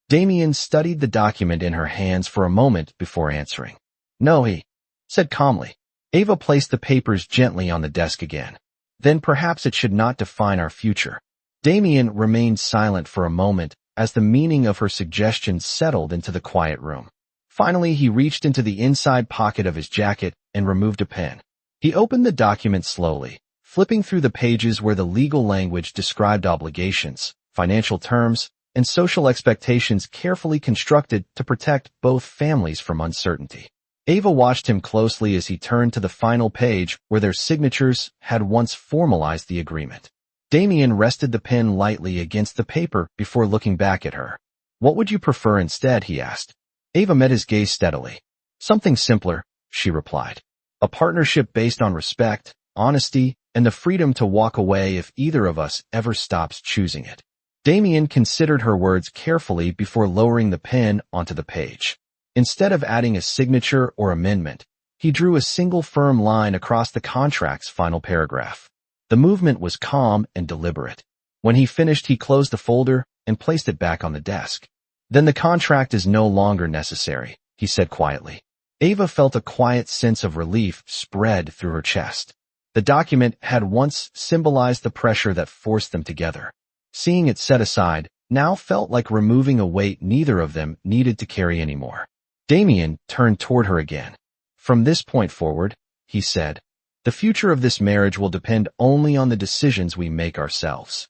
Damian studied the document in her hands for a moment before answering. "No," he said calmly. Ava placed the papers gently on the desk again. "Then perhaps it should not define our future." Damian remained silent for a moment as the meaning of her suggestion settled into the quiet room. Finally, he reached into the inside pocket of his jacket and removed a pen. He opened the document slowly, flipping through the pages where the legal language described obligations, financial terms, and social expectations carefully constructed to protect both families from uncertainty. Ava watched him closely as he turned to the final page where their signatures had once formalized the agreement. Damian rested the pen lightly against the paper before looking back at her. "What would you prefer instead?" he asked. Ava met his gaze steadily. "Something simpler," she replied. "A partnership based on respect, honesty, and the freedom to walk away if either of us ever stops choosing it." Damian considered her words carefully before lowering the pen onto the page. Instead of adding a signature or amendment, he drew a single firm line across the contract's final paragraph. The movement was calm and deliberate. When he finished, he closed the folder and placed it back on the desk. "Then the contract is no longer necessary," he said quietly. Ava felt a quiet sense of relief spread through her chest. The document had once symbolized the pressure that forced them together. Seeing it set aside now felt like removing a weight neither of them needed to carry anymore. Damien turned toward her again. From this point forward, he said, the future of this marriage will depend only on the decisions we make ourselves.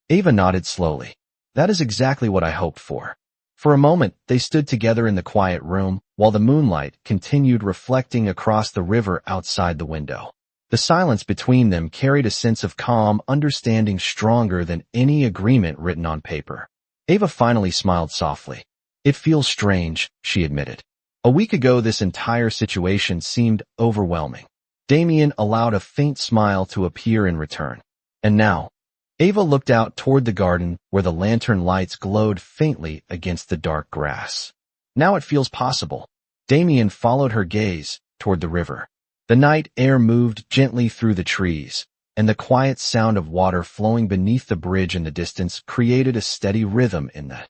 Ava nodded slowly. That is exactly what I hoped for. For a moment, they stood together in the quiet room, while the moonlight continued reflecting across the river outside the window. The silence between them carried a sense of calm understanding stronger than any agreement written on paper. Ava finally smiled softly. It feels strange, she admitted. A week ago this entire situation seemed overwhelming. Damien allowed a faint smile to appear in return. And now, Ava looked out toward the garden where the lantern lights glowed faintly against the dark grass. Now it feels possible. Damien followed her gaze toward the river. The night air moved gently through the trees, and the quiet sound of water flowing beneath the bridge in the distance created a steady rhythm in the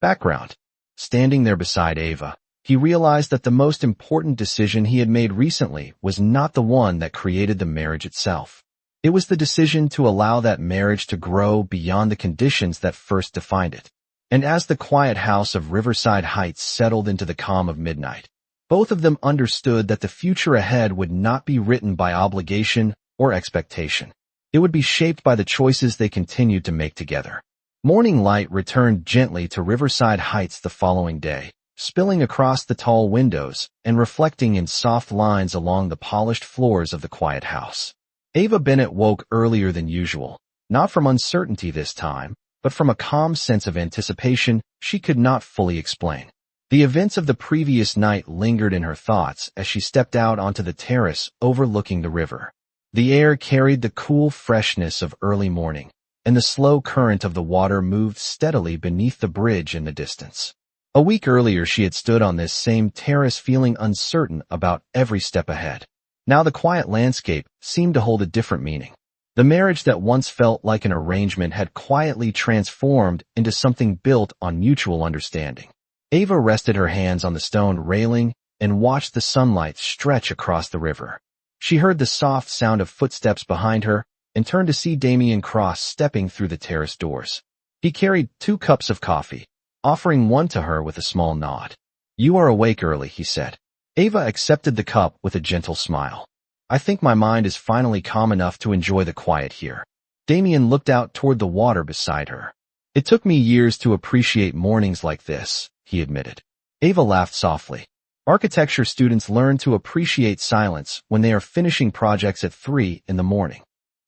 background. Standing there beside Ava, he realized that the most important decision he had made recently was not the one that created the marriage itself. It was the decision to allow that marriage to grow beyond the conditions that first defined it. And as the quiet house of Riverside Heights settled into the calm of midnight, both of them understood that the future ahead would not be written by obligation or expectation. It would be shaped by the choices they continued to make together. Morning light returned gently to Riverside Heights the following day, spilling across the tall windows and reflecting in soft lines along the polished floors of the quiet house. Ava Bennett woke earlier than usual, not from uncertainty this time, but from a calm sense of anticipation she could not fully explain. The events of the previous night lingered in her thoughts as she stepped out onto the terrace overlooking the river. The air carried the cool freshness of early morning, and the slow current of the water moved steadily beneath the bridge in the distance. A week earlier she had stood on this same terrace feeling uncertain about every step ahead. Now the quiet landscape seemed to hold a different meaning. The marriage that once felt like an arrangement had quietly transformed into something built on mutual understanding. Ava rested her hands on the stone railing and watched the sunlight stretch across the river. She heard the soft sound of footsteps behind her and turned to see Damien Cross stepping through the terrace doors. He carried 2 cups of coffee, offering one to her with a small nod. You are awake early, he said. Ava accepted the cup with a gentle smile. I think my mind is finally calm enough to enjoy the quiet here. Damien looked out toward the water beside her. It took me years to appreciate mornings like this, he admitted. Ava laughed softly. Architecture students learn to appreciate silence when they are finishing projects at 3 in the morning.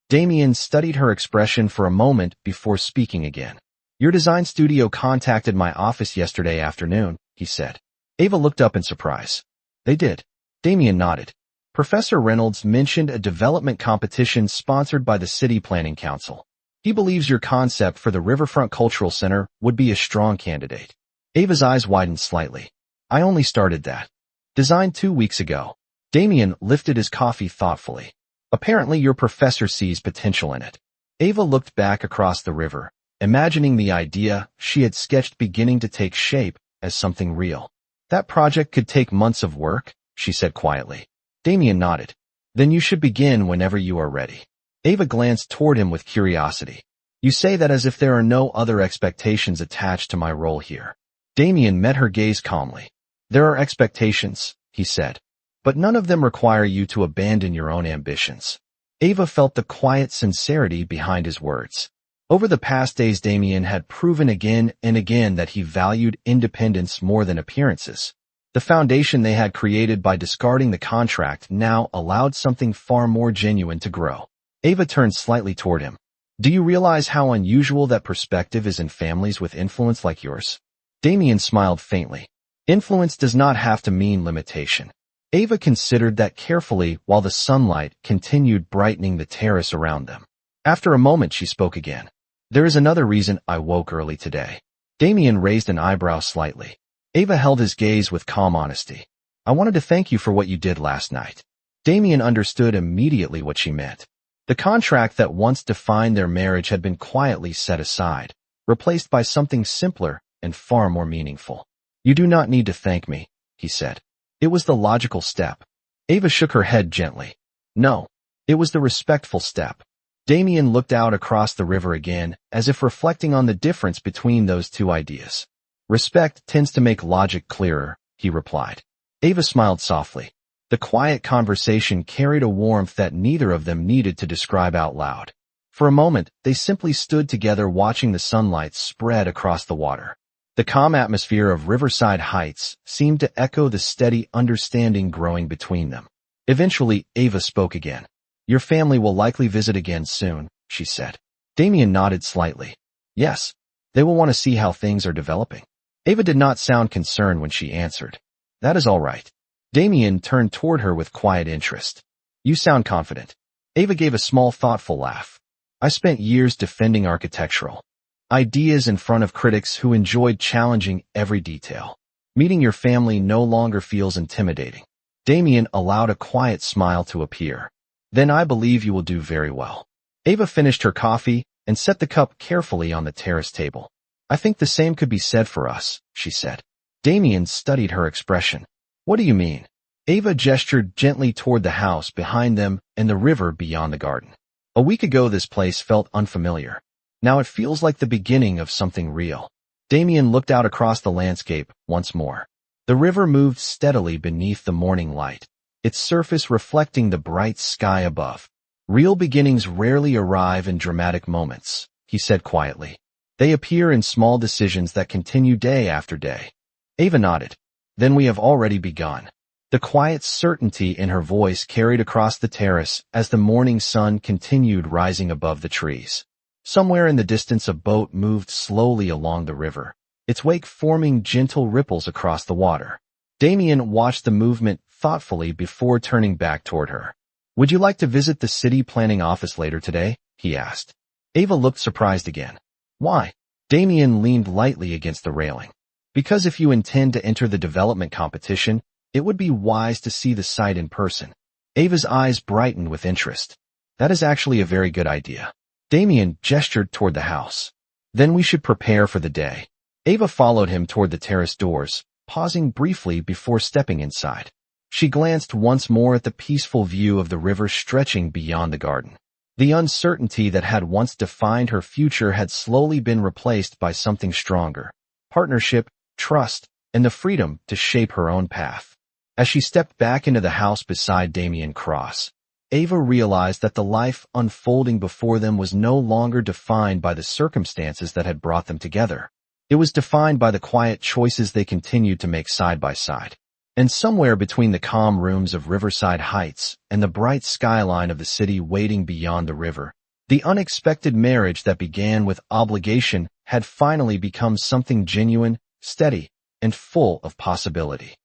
Damien studied her expression for a moment before speaking again. Your design studio contacted my office yesterday afternoon, he said. Ava looked up in surprise. They did. Damien nodded. Professor Reynolds mentioned a development competition sponsored by the City Planning Council. He believes your concept for the Riverfront Cultural Center would be a strong candidate. Ava's eyes widened slightly. I only started that. Design 2 weeks ago. Damien lifted his coffee thoughtfully. Apparently your professor sees potential in it. Ava looked back across the river, imagining the idea she had sketched beginning to take shape as something real. That project could take months of work, she said quietly. Damien nodded. Then you should begin whenever you are ready. Ava glanced toward him with curiosity. You say that as if there are no other expectations attached to my role here. Damien met her gaze calmly. There are expectations, he said, but none of them require you to abandon your own ambitions. Ava felt the quiet sincerity behind his words. Over the past days Damien had proven again and again that he valued independence more than appearances. The foundation they had created by discarding the contract now allowed something far more genuine to grow. Ava turned slightly toward him. Do you realize how unusual that perspective is in families with influence like yours? Damien smiled faintly. Influence does not have to mean limitation. Ava considered that carefully while the sunlight continued brightening the terrace around them. After a moment she spoke again. There is another reason I woke early today. Damien raised an eyebrow slightly. Ava held his gaze with calm honesty. I wanted to thank you for what you did last night. Damien understood immediately what she meant. The contract that once defined their marriage had been quietly set aside, replaced by something simpler and far more meaningful. You do not need to thank me, he said. It was the logical step. Ava shook her head gently. No, it was the respectful step. Damien looked out across the river again, as if reflecting on the difference between those two ideas. Respect tends to make logic clearer, he replied. Ava smiled softly. The quiet conversation carried a warmth that neither of them needed to describe out loud. For a moment, they simply stood together watching the sunlight spread across the water. The calm atmosphere of Riverside Heights seemed to echo the steady understanding growing between them. Eventually, Ava spoke again. Your family will likely visit again soon, she said. Damien nodded slightly. Yes, they will want to see how things are developing. Ava did not sound concerned when she answered. That is all right. Damien turned toward her with quiet interest. You sound confident. Ava gave a small thoughtful laugh. I spent years defending architectural ideas in front of critics who enjoyed challenging every detail. Meeting your family no longer feels intimidating. Damien allowed a quiet smile to appear. Then I believe you will do very well. Ava finished her coffee and set the cup carefully on the terrace table. I think the same could be said for us, she said. Damien studied her expression. What do you mean? Ava gestured gently toward the house behind them and the river beyond the garden. A week ago this place felt unfamiliar. Now it feels like the beginning of something real. Damien looked out across the landscape once more. The river moved steadily beneath the morning light, its surface reflecting the bright sky above. Real beginnings rarely arrive in dramatic moments, he said quietly. They appear in small decisions that continue day after day. Ava nodded. Then we have already begun. The quiet certainty in her voice carried across the terrace as the morning sun continued rising above the trees. Somewhere in the distance a boat moved slowly along the river, its wake forming gentle ripples across the water. Damien watched the movement thoughtfully before turning back toward her. Would you like to visit the city planning office later today? He asked. Ava looked surprised again. Why? Damien leaned lightly against the railing. Because if you intend to enter the development competition, it would be wise to see the site in person. Ava's eyes brightened with interest. That is actually a very good idea. Damien gestured toward the house. Then we should prepare for the day. Ava followed him toward the terrace doors, pausing briefly before stepping inside. She glanced once more at the peaceful view of the river stretching beyond the garden. The uncertainty that had once defined her future had slowly been replaced by something stronger. Partnership, trust, and the freedom to shape her own path. As she stepped back into the house beside Damien Cross, Ava realized that the life unfolding before them was no longer defined by the circumstances that had brought them together. It was defined by the quiet choices they continued to make side by side. And somewhere between the calm rooms of Riverside Heights and the bright skyline of the city waiting beyond the river, the unexpected marriage that began with obligation had finally become something genuine, steady, and full of possibility.